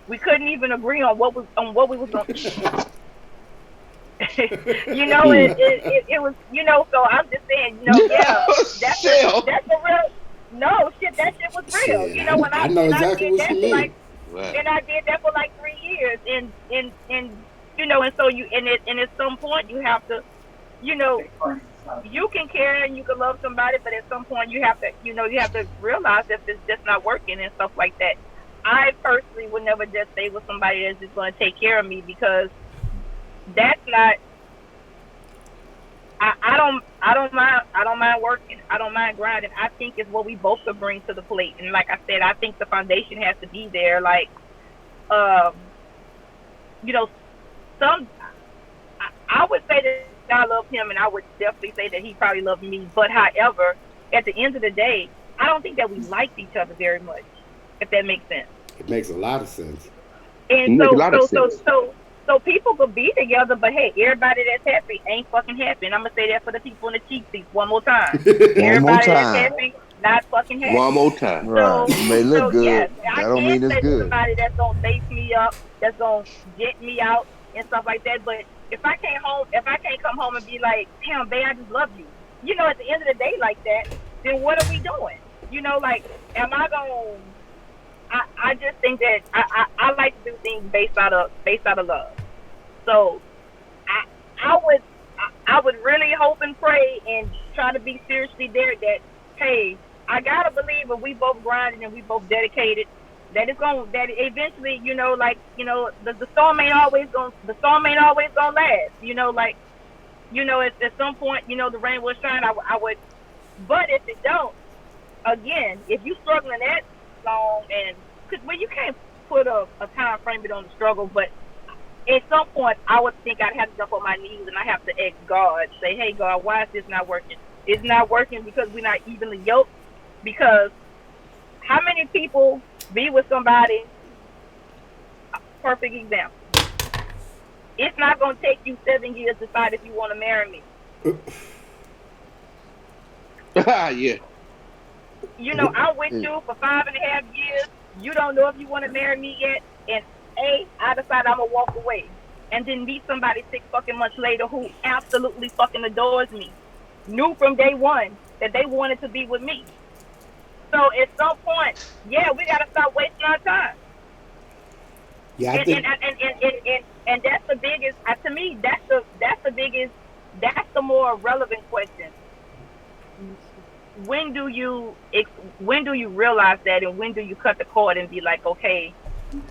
We couldn't even agree on what we was gonna eat. It was, so I'm just saying, yeah, that's a Shell. that's a real no shit. That shit was real. Shit, When I know and I exactly did what that you for like mean. Right. and I did that for like 3 years, and so and at some point you have to, you know, you can care and you can love somebody, but at some point you have to realize if it's just not working and stuff like that. I personally would never just stay with somebody that's just going to take care of me, because that's not. I don't mind working. I don't mind grinding. I think it's what we both could bring to the plate. And like I said, I think the foundation has to be there. Like, um, you know, some I would say that I love him, and I would definitely say that he probably loved me. But however, at the end of the day, I don't think that we liked each other very much, if that makes sense. It makes a lot of sense. And You make a lot of sense. so people could be together, but hey, everybody that's happy ain't fucking happy. And I'm gonna say that for the people in the cheap seats one more time. One more Everybody that's time. happy, not fucking happy. One more time. Right. So You may look yes, good. I That don't can mean it's stay with good. somebody that's gonna lace me up, that's gonna get me out and stuff like that. But if I can't come home and be like, damn, babe, I just love you. At the end of the day, like that, then what are we doing? Like, am I gonna? I just think that I like to do things based out of love. So I would really hope and pray and try to be seriously there that, hey, I gotta believe if we both grinding and we both dedicated, that eventually, the storm ain't always gonna last. At some point, the rain will shine. I would, but if it don't, again, if you struggling that long, and because you can't put a time frame on the struggle, but at some point I would think I'd have to jump on my knees and I have to ask God, say, hey God, why is this not working? It's not working because we're not evenly yoked. Because how many people be with somebody? Perfect example. It's not gonna take you 7 years to decide if you want to marry me. Yeah. I'm with you for 5.5 years. You don't know if you want to marry me yet, and I decide I'm gonna walk away, and then meet somebody 6 fucking months later who absolutely fucking adores me, knew from day one that they wanted to be with me. So at some point, yeah, we gotta stop wasting our time. Yeah, I And think. and that's the biggest. To me, that's the biggest. That's the more relevant question. When do you realize that, and when do you cut the cord and be like, okay,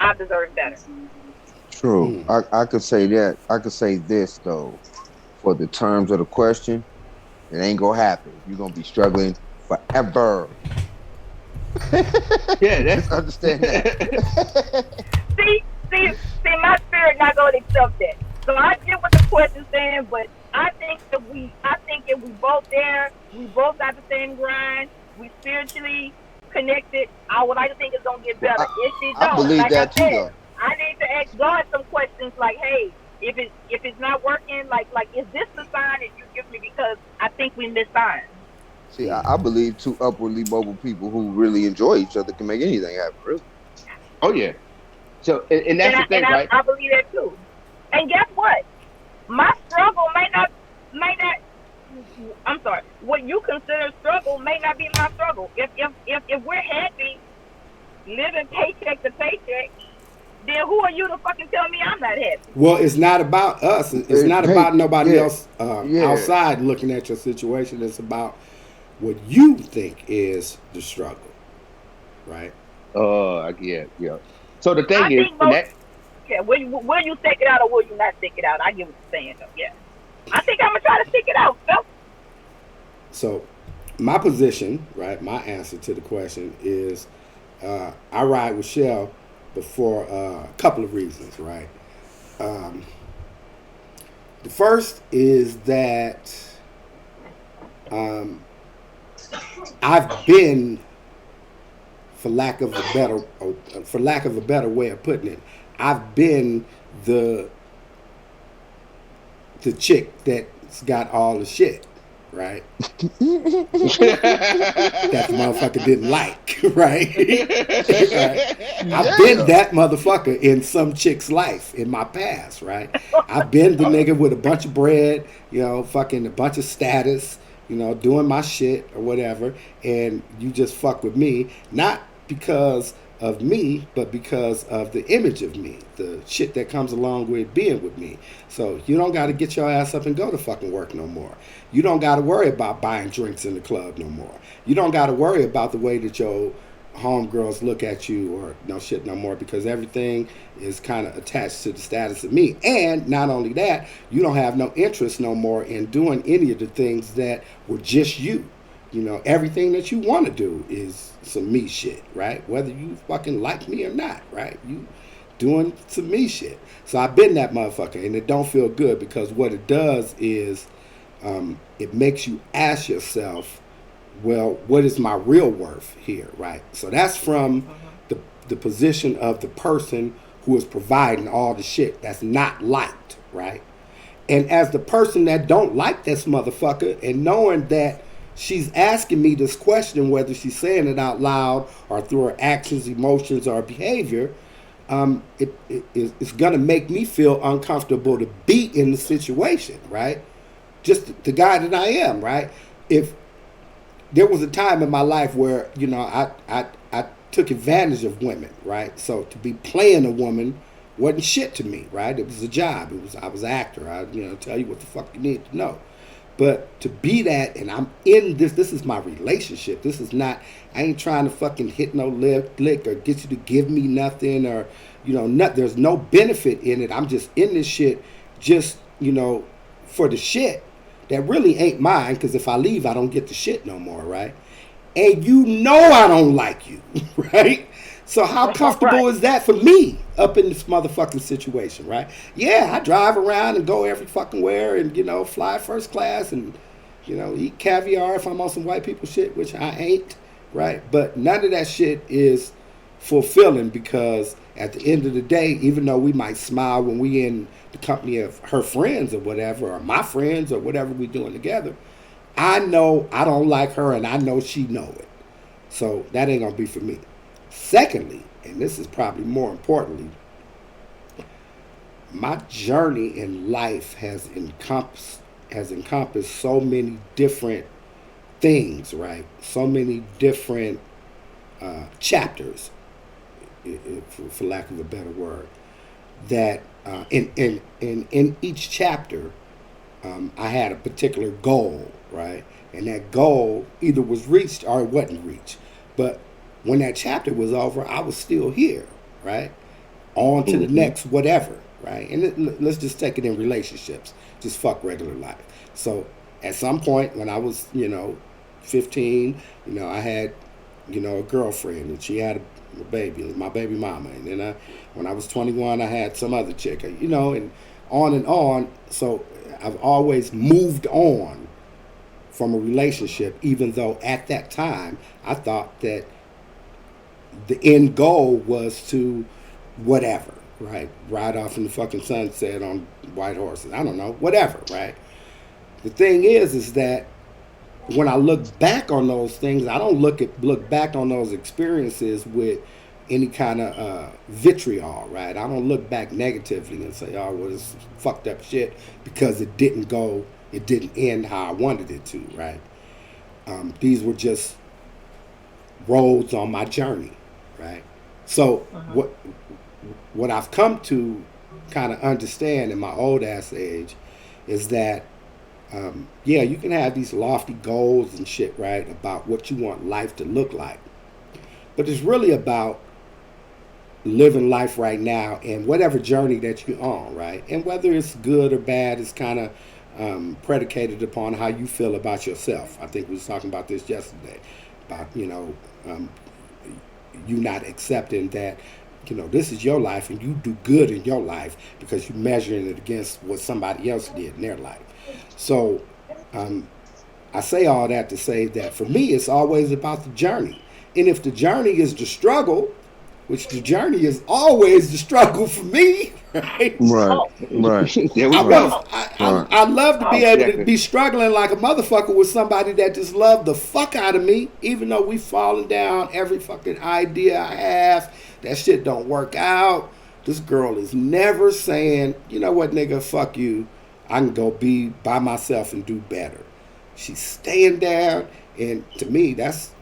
I deserve better? True. I could say that. I could say this though. For the terms of the question, it ain't gonna happen. You're gonna be struggling forever. Yeah, Just understand that. See, see, my spirit not gonna accept that. So I get what the question stand, but I think if we both there, we both got the same grind, we spiritually connected. I would like to think it's gonna get Well, better. If it I don't, believe like I that too, said, though. I need to ask God some questions like, hey, if it's not working, like is this the sign that you give me? Because I think we miss signs. See, I believe two upwardly mobile people who really enjoy each other can make anything happen. Really. Oh yeah. So and And that's I the and thing, I, right? I believe that too. And guess what? My struggle may not I'm sorry. What you consider struggle may not be my struggle. If we're happy living paycheck to paycheck, then who are you to fucking tell me I'm not happy? Well, it's not about us. It's not Hey, about nobody yeah, else yeah. outside looking at your situation. It's about what you think is the struggle, right? Yeah, yeah. So the I thing is, think and most that yeah, will you stick it out or will you not stick it out? I get what you're saying though. Yeah. I think I'm gonna try to stick it out, Phil. So, my position, right? My answer to the question is, I ride with Shell, but for a couple of reasons, right? Um, the first is that um, I've been, for lack of a better way of putting it, I've been the the chick that's got all the shit, right? That the motherfucker didn't like, right? Right. I've been Yeah. that motherfucker in some chick's life in my past, right? I've been the nigga with a bunch of bread, fucking a bunch of status, doing my shit or whatever, and you just fuck with me, not because of me, but because of the image of me, the shit that comes along with being with me. So you don't got to get your ass up and go to fucking work no more. You don't got to worry about buying drinks in the club no more. You don't got to worry about the way that your homegirls look at you or no shit no more because everything is kind of attached to the status of me. And not only that, you don't have no interest no more in doing any of the things that were just you. Everything that you want to do is some me shit, right? Whether you fucking like me or not, right? You doing some me shit. So I've been that motherfucker, and it don't feel good because what it does is it makes you ask yourself, well, what is my real worth here, right? So that's from the position of the person who is providing all the shit that's not liked, right? And as the person that don't like this motherfucker and knowing that she's asking me this question, whether she's saying it out loud or through her actions, emotions, or behavior, it's going to make me feel uncomfortable to be in the situation, right? Just the guy that I am, right? If there was a time in my life where, I took advantage of women, right? So to be playing a woman wasn't shit to me, right? It was a job. I was an actor. I tell you what the fuck you need to know. But to be that, and I'm in this is my relationship. This is not, I ain't trying to fucking hit no lick or get you to give me nothing or, there's no benefit in it. I'm just in this shit just, for the shit that really ain't mine because if I leave, I don't get the shit no more, right? And I don't like you, right? So how Right. comfortable is that for me up in this motherfucking situation, right? Yeah, I drive around and go every fucking where and, fly first class and, eat caviar if I'm on some white people shit, which I ain't, right? But none of that shit is fulfilling because at the end of the day, even though we might smile when we in the company of her friends or whatever, or my friends or whatever we doing together, I know I don't like her and I know she know it. So that ain't gonna be for me. Secondly, and this is probably more importantly, my journey in life has encompassed so many different things, right? So many different chapters, for lack of a better word. That in each chapter, I had a particular goal, right? And that goal either was reached or it wasn't reached. But when that chapter was over, I was still here, right? On to the hmm next whatever, right? And let's just take it in relationships. Just fuck regular life. So at some point when I was, 15, I had, a girlfriend and she had a baby, my baby mama. And then when I was 21, I had some other chick, and on and on. So I've always moved on from a relationship, even though at that time I thought that the end goal was to whatever, right? Ride off in the fucking sunset on white horses. I don't know, whatever, right? The thing is that when I look back on those things, I don't look back on those experiences with any kind of vitriol, right? I don't look back negatively and say, "Oh, well, this fucked up shit," because it didn't end how I wanted it to, right? These were just roads on my journey, right? So what I've come to kind of understand in my old ass age is that yeah, you can have these lofty goals and shit, right, about what you want life to look like, but it's really about living life right now and whatever journey that you're on, right? And whether it's good or bad is kind of predicated upon how you feel about yourself. I think we was talking about this yesterday, about you not accepting that this is your life and you do good in your life because you're measuring it against what somebody else did in their life. So I say all that to say that for me it's always about the journey, and if the journey is the struggle, which the journey is always the struggle for me, right? Right. There we I, go. want, I love to be able to be struggling like a motherfucker with somebody that just love the fuck out of me, even though we falling down every fucking idea I have. That shit don't work out. This girl is never saying, you know what, nigga, fuck you. I can go be by myself and do better. She's staying down, and to me, that's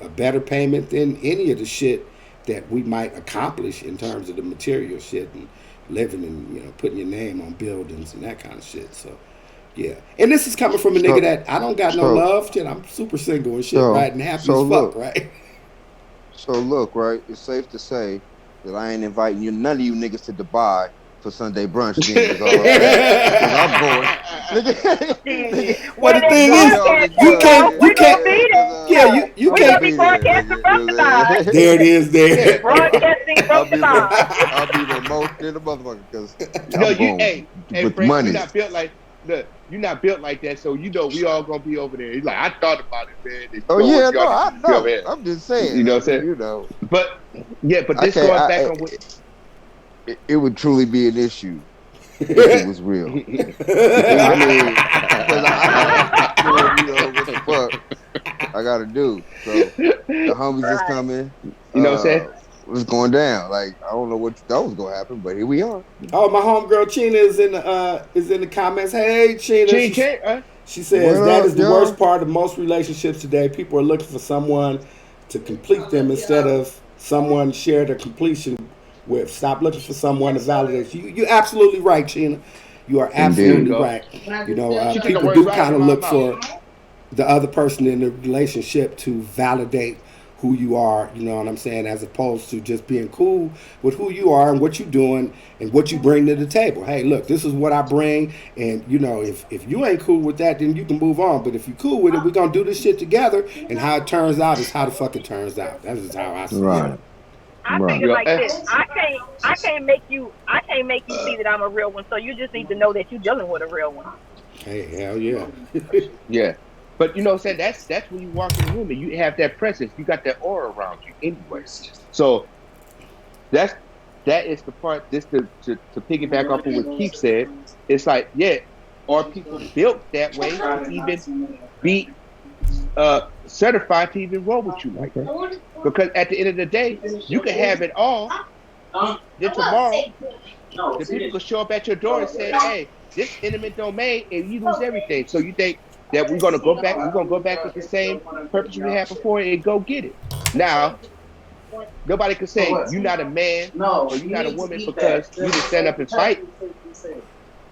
a better payment than any of the shit that we might accomplish in terms of the material shit and living and putting your name on buildings and that kind of shit. So yeah, and this is coming from a nigga that I don't got no love. Shit, I'm super single and shit, right, and happy as fuck, right? So look, right, it's safe to say that I ain't inviting none of you niggas to Dubai for Sunday brunch then, because I'm going. Well, the thing is, you can't. You can't be broadcasting from Dubai. There it is. There. Broadcasting from Dubai. I'll be the most in the motherfucker because hey, with Frank, money. You're not built like that, so we all gonna be over there. He's like, I thought about it, man. I know. I'm just saying. You know what I'm saying? But this going back on what it would truly be an issue if it was real. I mean, because what the fuck I gotta do. So the homies is coming. You know what I'm saying? What's going down? Like, I don't know what you thought was gonna happen, but here we are. Oh, my homegirl Chena is in the comments. Hey, Chena. She says that is the worst part of most relationships today. People are looking for someone to complete them instead of someone share their completion with. Stop looking for someone to validate you. You're absolutely right, Chena. You are absolutely right. People do kind of look for the other person in the relationship to validate who you are, you know what I'm saying, as opposed to just being cool with who you are and what you're doing and what you bring to the table. Hey, look, this is what I bring, and if you ain't cool with that, then you can move on. But if you're cool with it, we're gonna do this shit together, and how it turns out is how the fuck it turns out. That's just how I see it. I think it's like this. I can't make you see that I'm a real one. So you just need to know that you're dealing with a real one. Hey, hell yeah. Yeah. But you know what I'm saying? That's when you walk in the room and you have that presence. You got that aura around you anyway. So that is the part, just to piggyback off of what Keith said, it's like, are people built that way to even be certified to even roll with you like that? Because at the end of the day, you can have it all. Then tomorrow, the people could show up at your door and say, hey, this intimate domain, and you lose everything. So you think that we're gonna go back with the same purpose we had before and go get it. Now, nobody could say you're not a man or you're not a woman because you didn't stand up and fight,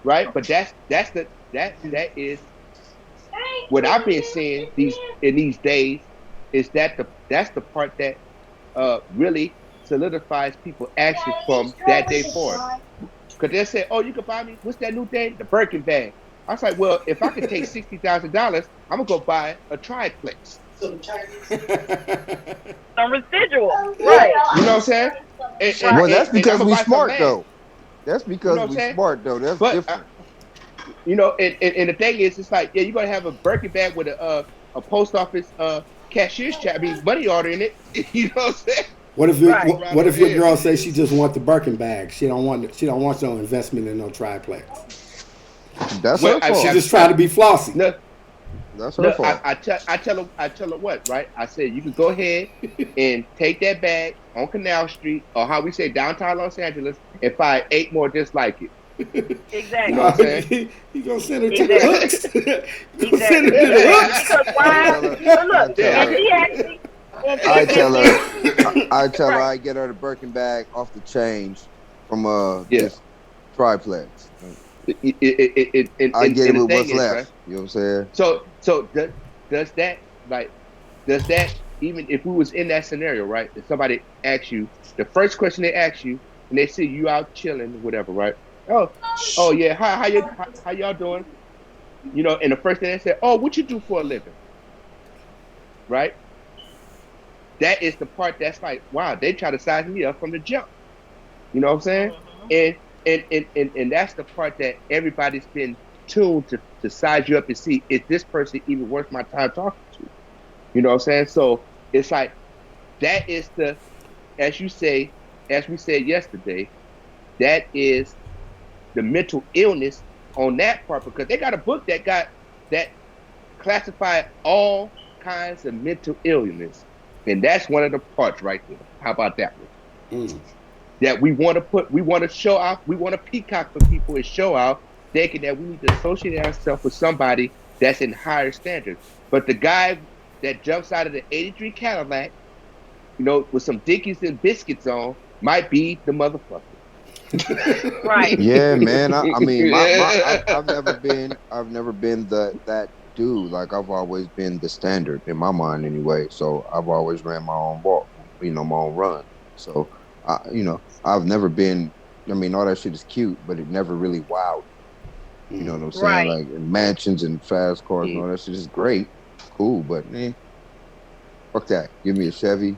right? But that is what I've been seeing in these days. Is that's the part that really solidifies people action from that day forward. Because they say, oh, you can buy me, what's that new thing? The Birkin bag. I was like, well, if I could take $60,000, I'm gonna go buy a triplex. Some residual, right? You know what I'm saying? Well, that's because we smart though. That's You know because what I'm we saying? smart though. That's But different. and the thing is, it's like, yeah, you're gonna have a Birkin bag with a post office cashier's check, I mean, money order in it. You know what I'm saying? What if Right. Around what her if your head. girl says she just want the Birkin bag? She don't want no investment in no triplex. That's Well, her She fault. just trying to be flossy. no, That's her no, fault. I tell her what, right? I said you could go ahead and take that bag on Canal Street, or how we say downtown Los Angeles, and find 8 more just like it. You know Exactly. what No, I'm saying? he gonna send her to the Exactly. hooks. He gonna send her Exactly. to the Because hooks. I why? tell her. But I look, tell Yeah. and her. she actually, I tell her. I tell her right. I get her the Birkin bag off the change from Yeah. this triplex. I get it And the with thing what's is, right? left. You know what I'm saying? So does that, like, does that, even if we was in that scenario, right? If somebody asks you, the first question they ask you, and they see you out chilling or whatever, right? Oh, oh yeah, how y'all doing? You know, and the first thing they say, oh, what you do for a living, right? That is the part that's like, wow, they try to size me up from the jump. You know what I'm saying? Mm-hmm. And that's the part that everybody's been tuned to size you up and see, is this person even worth my time talking to? You know what I'm saying? So it's like, that is the, as you say, as we said yesterday, that is the mental illness on that part, because they got a book that classified all kinds of mental illness. And that's one of the parts right there. How about that one? Mm. That we want to show off, we want to peacock for people and show out, thinking that we need to associate ourselves with somebody that's in higher standards. But the guy that jumps out of the '83 Cadillac, you know, with some Dickies and biscuits on, might be the motherfucker. Right. Yeah, man. I mean, Yeah. I've never been that dude. Like I've always been the standard in my mind anyway. So I've always ran my own walk, my own run. So I've never been. I mean, all that shit is cute, but it never really wowed me. You know what I'm saying? Right. Like mansions and fast cars and all that shit is great, cool, but fuck that. Give me a Chevy,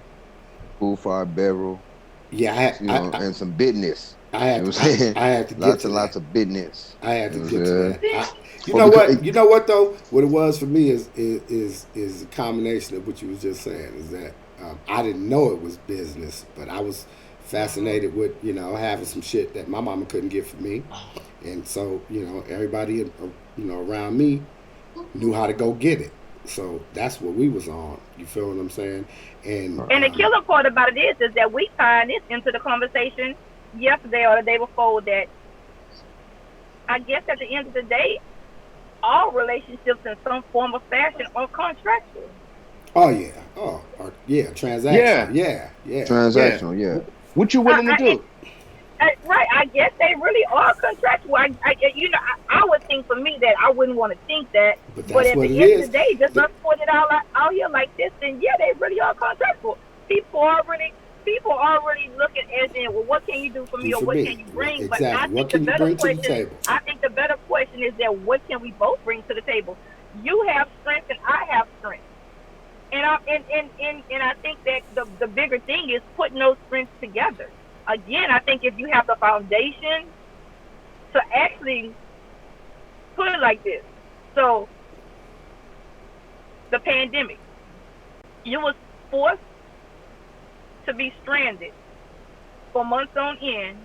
full 5 barrel, Yeah, and some business. I had You know what I'm saying? I had to get Lots to and that. lots of business. I had You to know what get I'm to saying? that. You Well, know because what? You know what though? What it was for me is a combination of what you was just saying. Is that I didn't know it was business, but I was fascinated with having some shit that my mama couldn't get for me, and so everybody around me knew how to go get it. So that's what we was on. You feel what I'm saying? And And the killer part about it is that we tied this into the conversation yesterday or the day before, that I guess at the end of the day, all relationships in some form of fashion are contractual. oh yeah, yeah, transactional, Yeah. yeah. Yeah. transactional, yeah. What you willing to It, do? right, I guess they really are contractual. I would think for me that I wouldn't want to think that, But but that's at what the it end of the is. day, just The- us putting it out here like this, then yeah, they really are contractual. People already people already looking as in, well, what can you do for do me, or for what me. can you Right, bring? But exactly. What can you bring to the table? I think the better question is that what can we both bring to the table? You have strength and I have strength. And I think that the bigger thing is putting those strengths together. Again, I think if you have the foundation to actually put it like this. So the pandemic, you was forced to be stranded for months on end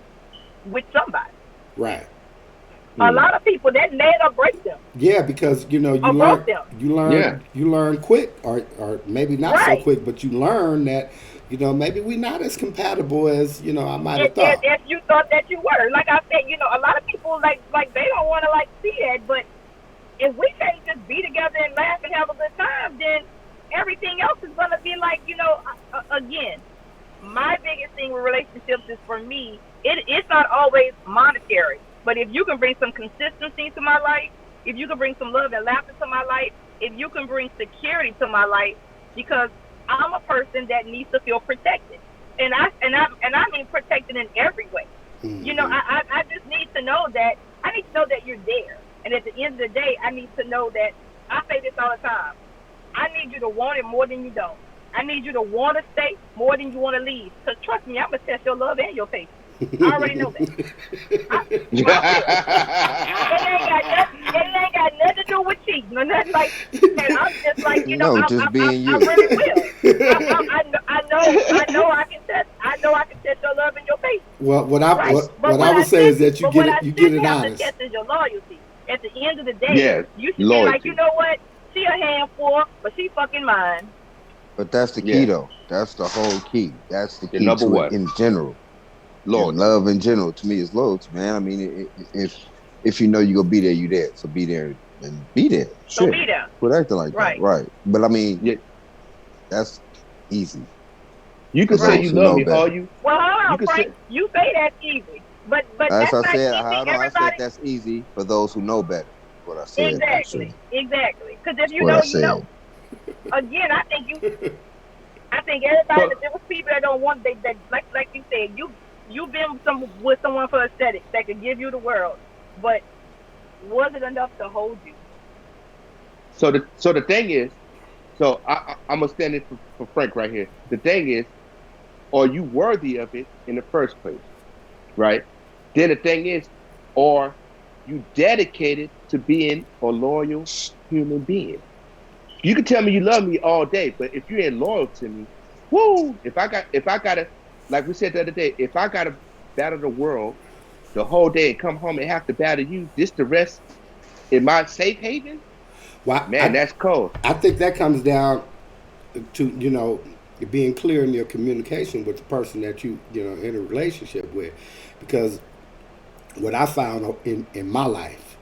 with somebody. Right. A lot of people that made or break them Yeah, because you or broke them. Yeah. you learn quick, or maybe not so Right. quick, but you learn that maybe we're not as compatible as I might have As, thought. as you thought that you were. Like I said, a lot of people like they don't want to see that, but if we can't just be together and laugh and have a good time, then everything else is gonna be like, again, my biggest thing with relationships is, for me, it's not always monetary. But if you can bring some consistency to my life, if you can bring some love and laughter to my life, if you can bring security to my life, because I'm a person that needs to feel protected, and I mean protected in every way. Mm-hmm. I just need to know that you're there, and at the end of the day, I need to know that, I say this all the time. I need you to want it more than you don't. I need you to want to stay more than you want to leave. Because trust me, I'm gonna test your love and your patience. I already know that. It ain't got nothing to do with cheating or nothing like that. I'm just like, No, just being I you. really will. I know I can test your love in your face, Well, right? what I would say is that you What get I it, you get shouldn't it have to honest. test is your loyalty. At the end of the day, Yes, you should be like, you loyalty. know what? She a handful, but she fucking mine. But that's the key, Yes, though. That's the whole key. That's the the key number to it one, in general. And loyalty. love in general, to me, is loyalty, man. I mean, if you know you're gonna be there, you there. So be there and be there. So Shit, be there, quit acting like that, right? right? But I mean, Yeah, that's easy you for can say Right. those you who love know me all better. you. Well, hold You on, can Frank. say You say that's easy, but As that's I not said, easy. I said Everybody, that's easy for those who know better. What I said, actually, exactly. Because if that's you what I know, you said. know. Again, I think everybody. If there was people that don't want, that like you said, you've been with someone for aesthetics that could give you the world, but was it enough to hold you? so. The thing is, I'm gonna stand in for Frank right here. The thing is, are you worthy of it in the first place, right? Then the thing is, are you dedicated to being a loyal human being? You can tell me you love me all day, but if you ain't loyal to me, whoo! If I gotta, like we said the other day, if I gotta battle the world the whole day and come home and have to battle you, this the rest in my safe haven, Well, man, that's cold. I think that comes down to being clear in your communication with the person that you know in a relationship with, because what I found in my life,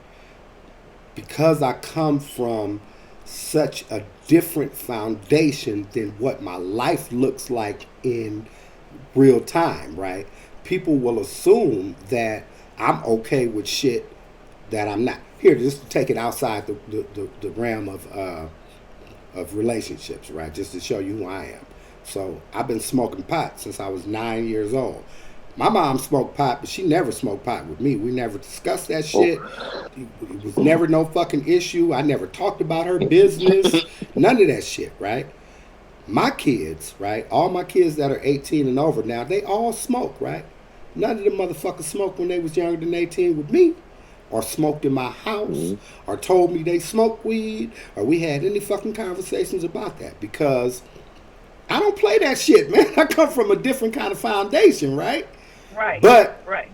because I come from such a different foundation than what my life looks like in real time, right? People will assume that I'm okay with shit that I'm not. Here, just to take it outside the realm of relationships, right? Just to show you who I am. So I've been smoking pot since I was 9 years old. My mom smoked pot, but she never smoked pot with me. We never discussed that Oh, shit. It was never no fucking issue. I never talked about her business. None of that shit, right? My kids, right? All my kids that are 18 and over now, they all smoke, right? None of them motherfuckers smoked when they was younger than 18 with me, or smoked in my house, mhm. or told me they smoked weed, or we had any fucking conversations about that, because I don't play that shit, man. I come from a different kind of foundation, right? Right, But right.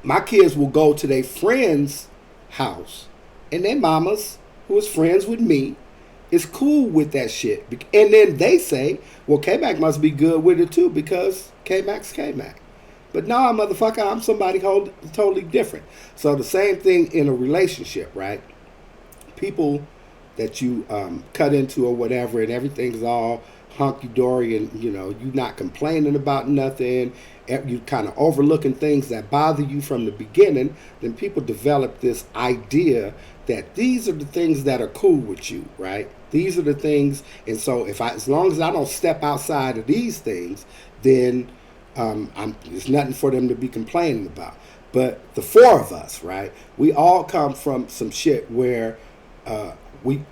my kids will go to their friend's house, and their mamas, who is friends with me, is cool with that shit. And then they say, well, K-Mac must be good with it too, because K-Mac's K-Mac. But no, motherfucker, I'm somebody totally different. So the same thing in a relationship, right? People that you cut into or whatever, and everything's all hunky dory, and you're not complaining about nothing. You kind of overlooking things that bother you from the beginning. Then people develop this idea that these are the things that are cool with you, right? These are the things, and so as long as I don't step outside of these things, then there's nothing for them to be complaining about. But the four of us, right? We all come from some shit where uh,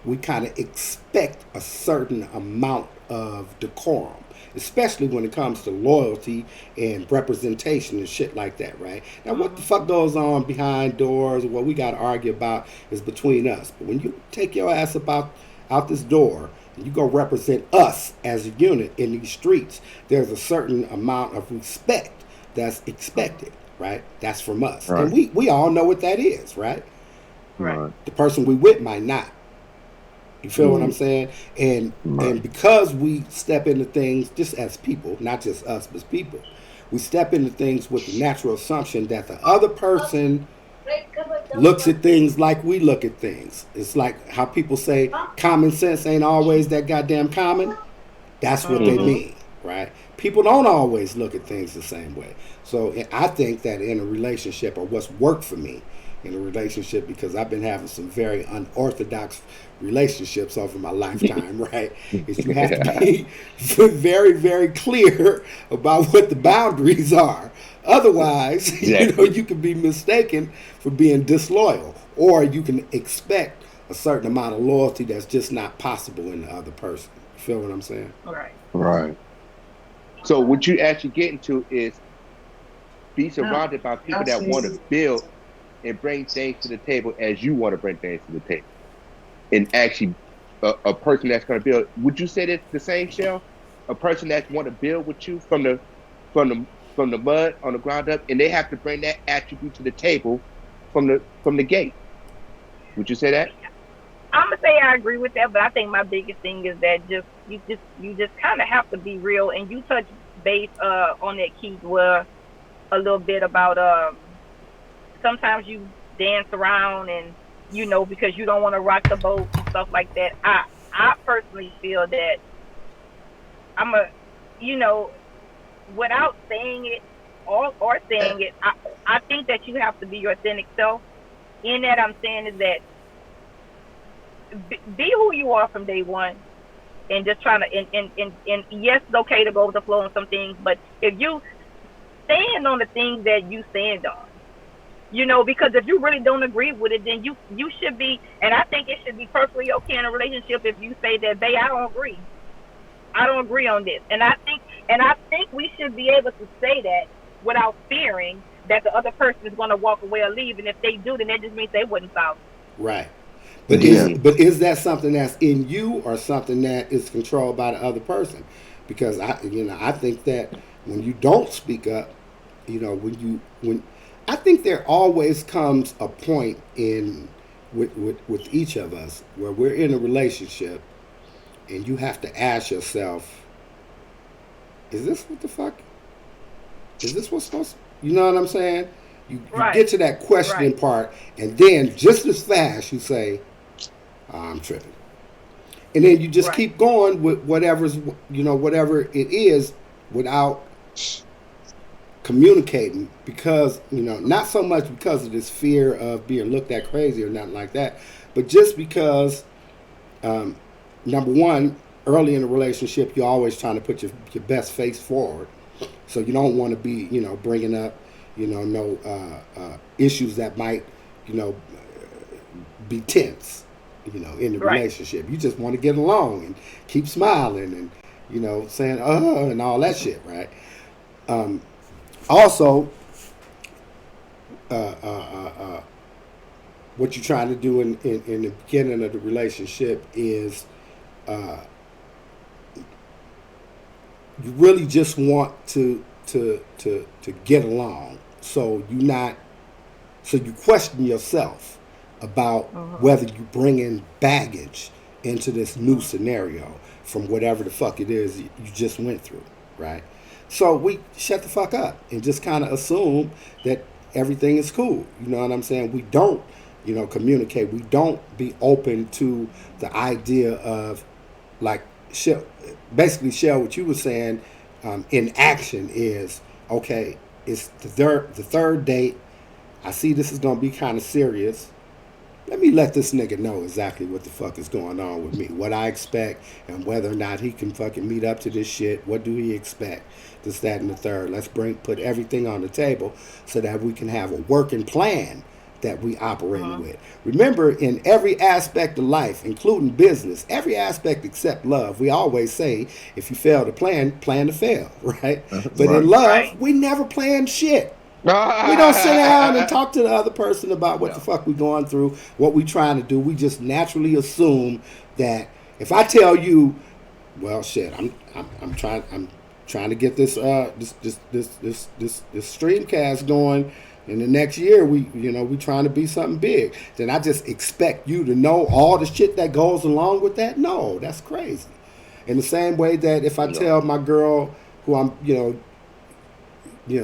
we kind of expect a certain amount of decorum, especially when it comes to loyalty and representation and shit like that, right? Now, what the Mm-hmm. fuck goes on behind doors, what we got to argue about is between us. But when you take your ass about out this door and you go represent us as a unit in these streets, there's a certain amount of respect that's expected, right? That's from us. And Right, we all know what that is, right? Right. right, The person we with might not. You feel what I'm Mm, saying? And right, because we step into things just as people, not just us, but people, we step into things with the natural assumption that the other person looks at things like we look at things. It's like how people say common sense ain't always that goddamn common. That's what they Mm-hmm. mhm. mean, right? People don't always look at things the same way. So I think that in a relationship, or what's worked for me in a relationship, because I've been having some very unorthodox relationships over my lifetime, right? Is you have to be very, very clear about what the boundaries are. Otherwise, Exactly. you can be mistaken for being disloyal, or you can expect a certain amount of loyalty that's just not possible in the other person. You feel what I'm saying? Right. right. So what you actually getting to is be surrounded by people that want to build and bring things to the table as you want to bring things to the table, and actually a person that's going to build. Would you say that's the same, Shell? A person that want to build with you from the from the mud on the ground up, and they have to bring that attribute to the table from the gate. Would you say that? I'm gonna say I agree with that, but I think my biggest thing is that you just kind of have to be real, and you touch base on that, Keith, where a little bit about sometimes you dance around and because you don't want to rock the boat and stuff like that. I personally feel that I'm a you know without saying it or saying it, I think that you have to be your authentic self. In that, I'm saying is that be who you are from day one, and just trying to and yes, it's okay to go with the flow on some things, but if you stand on the things that you stand on, because if you really don't agree with it, then you should be, and I think it should be perfectly okay in a relationship if you say that, babe, I don't agree on this, and I think we should be able to say that without fearing that the other person is going to walk away or leave, and if they do, then that just means they wouldn't solve it. Right. But is that something that's in you or something that is controlled by the other person? Because I think that when you don't speak up, when I think there always comes a point with each of us where we're in a relationship and you have to ask yourself, is this what the fuck? Is this what's supposed to? You know what I'm saying? You get to that questioning part, and then just as fast you say, I'm tripping. And then you just keep going with whatever it is without communicating, because, not so much because of this fear of being looked at crazy or nothing like that, but just because, number one, early in a relationship, you're always trying to put your best face forward. So you don't want to be, bringing up, issues that might, be tense, in the relationship. You just want to get along and keep smiling and, saying, and all that shit, right? Also, what you're trying to do in the beginning of the relationship is you really just want to get along. So you question yourself about whether you bring in baggage into this new scenario from whatever the fuck it is you just went through, right? So we shut the fuck up and just kind of assume that everything is cool. You know what I'm saying? We don't, communicate. We don't be open to the idea of, like, basically, Shell, what you were saying in action is, okay, it's the third date. I see this is going to be kind of serious. Let me let this nigga know exactly what the fuck is going on with me, what I expect, and whether or not he can fucking meet up to this shit. What do he expect? This, that, and the third. Let's put everything on the table so that we can have a working plan that we operate with. Remember, in every aspect of life, including business, every aspect except love, we always say, if you fail to plan to fail, right? But in love, we never plan shit. We don't sit down and talk to the other person about what the fuck we going through, what we trying to do. We just naturally assume that if I tell you, well, shit, I'm trying to get this streamcast going. In the next year, we trying to be something big. Then I just expect you to know all the shit that goes along with that? No, that's crazy. In the same way that if I tell my girl who I'm,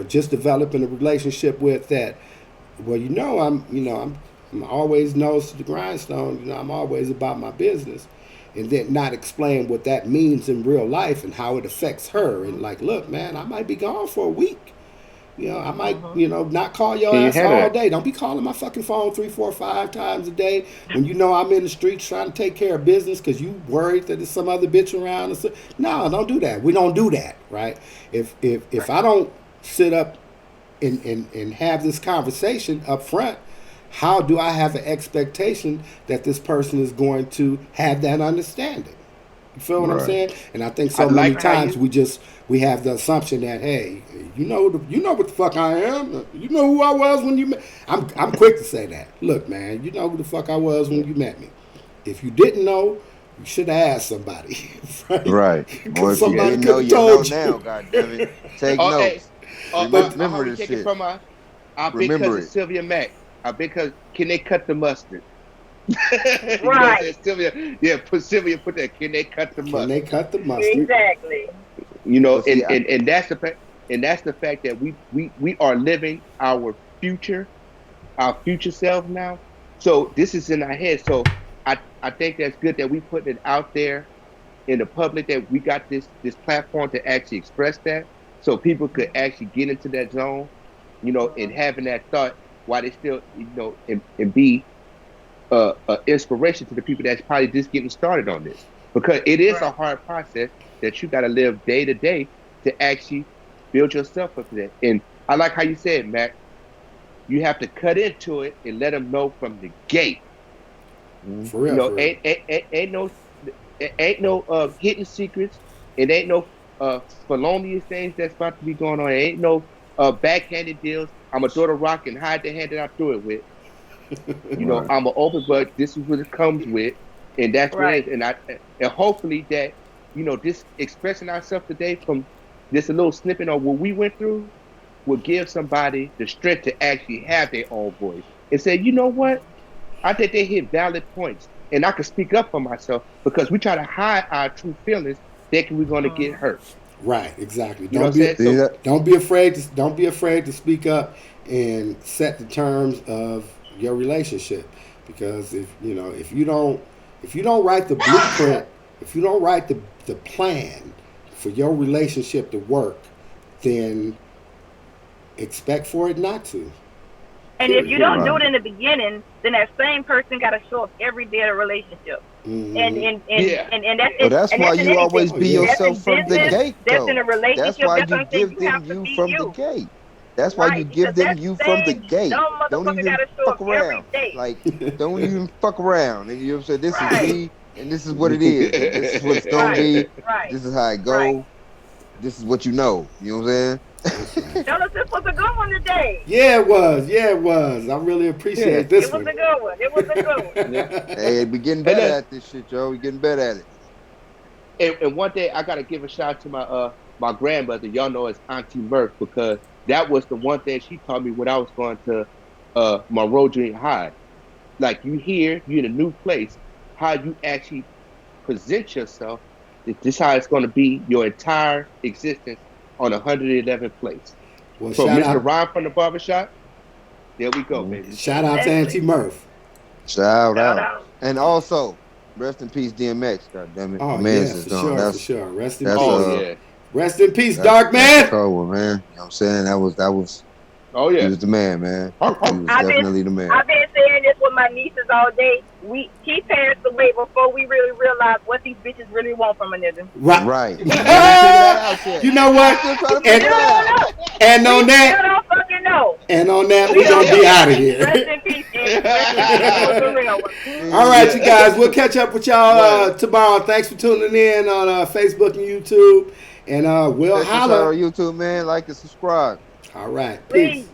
just developing a relationship with that, well, I'm always nose to the grindstone. I'm always about my business, and then not explain what that means in real life and how it affects her. And like, look, man, I might be gone for a week. I might, not call your ass all day. Don't be calling my fucking phone 3, 4, 5 times a day when I'm in the streets trying to take care of business because you worried that there's some other bitch around. No, don't do that. We don't do that, right? If I don't sit up and have this conversation up front, how do I have an expectation that this person is going to have that understanding? You feel what I'm Right. saying? And I think I so many like how times we have the assumption that, hey, you know what the fuck I am. You know who I was when you met. I'm quick to say that. Look, man, you know who the fuck I was when you met me. If you didn't know, you should have asked somebody, right? Right. Or Because if you somebody didn't could know, have you know told now. you. God damn it. Take Oh, hey, notes. how Remember we this take it shit. from our big cousin Remember it. Sylvia Mack. Our big cousin, can they cut the mustard? You know what I'm Right. saying? Sylvia, yeah, Sylvia put that, can they cut the Can they mustard? cut the mustard? Exactly. You know, But see, and that's the fact, and that's the fact that we are living our future self now. So this is in our head. So I think that's good that we put it out there in the public, that we got this platform to actually express that, so people could actually get into that zone, you know, and having that thought while they still, you know, and be inspiration to the people that's probably just getting started on this, because it is a Right. hard process that you got to live day to day to actually build yourself up to that. And I like how you said, Mac, you have to cut into it and let them know from the gate. mhm. For You real, know, for real. ain't no hidden secrets. It ain't no felonious things that's about to be going on. It ain't no backhanded deals. I'm gonna throw the rock and hide the hand that I threw it with. You know, Right. I'm an open book. This is what it comes with, and that's what it Right. is. And hopefully that, you know, this expressing ourselves today from just a little snippet of what we went through will give somebody the strength to actually have their own voice and say, you know what, I think they hit valid points, and I can speak up for myself, because we try to hide our true feelings, thinking we're going to get hurt. Right, exactly. You know what I'm saying? See So that? Don't be afraid to speak up and set the terms of your relationship. Because if you don't write the blueprint, if you don't write the plan for your relationship to work, then expect for it not to. And if you Period. don't Right. do it in the beginning, then that same person got to show up every day of the relationship. And Mm-hmm. and, and, yeah, and, and that's But in that's and why that's in you always anything. Oh be yeah. That's yourself in from the business. gate, That's in though. a That's relationship. why That's you what I'm saying. give You them have to you be from the you, gate. That's why right? you Because give them that you from the same gate. dumb Don't motherfucker got even to show fuck up every around. day, Like, don't even fuck around. And you know what I'm saying? This is right? me, and this is what it is, and this is what it's gonna Right. be. Right. This is how it Right. go. This is what you know. You know what I'm That's right. Jonas, this was a good one today. Yeah, it was. Yeah, it was. I really yeah, appreciate It this was one. a good one. It was a good one. yeah. saying? Hey, we getting And better then, at this shit, yo. We getting better at it. and one day I gotta give a shout out to my grandmother. Y'all know as Auntie Murph, because that was the one thing she taught me when I was going to Monroe Junior High. Like, you in a new place, how you actually present yourself. This is how it's going to be your entire existence on 111th place. Well, From Mr. Ron from the barbershop, there we go, Mhm. baby. shout out to Exactly. Auntie Murph. Shout Shout out. out. And also, rest in peace, DMX. God damn it, my Oh man's yeah, is for gone. sure, for sure. Rest in That's Oh peace. yeah, Rest in peace, that's Dark that's a Man. cold one, man. You know what I'm saying? That was oh he yeah. was the man, man. He was I've been definitely the man. I've been saying this with my nieces all day. He passed away before we really realized what these bitches really want from a nigga. Right. Right. And we ain't figured that out yet. You know We what? still trying to We And figure still it don't out. know. and We on still that, don't fucking know. we We don't gonna be know. out of Rest here. in peace, Eddie. Rest in peace. You was a real one. All right, Yeah. you guys. We'll catch up with y'all Well, tomorrow. Thanks for tuning in on Facebook and YouTube, and we'll Check us out holler. on YouTube, man. Like and subscribe. All right, peace. Please.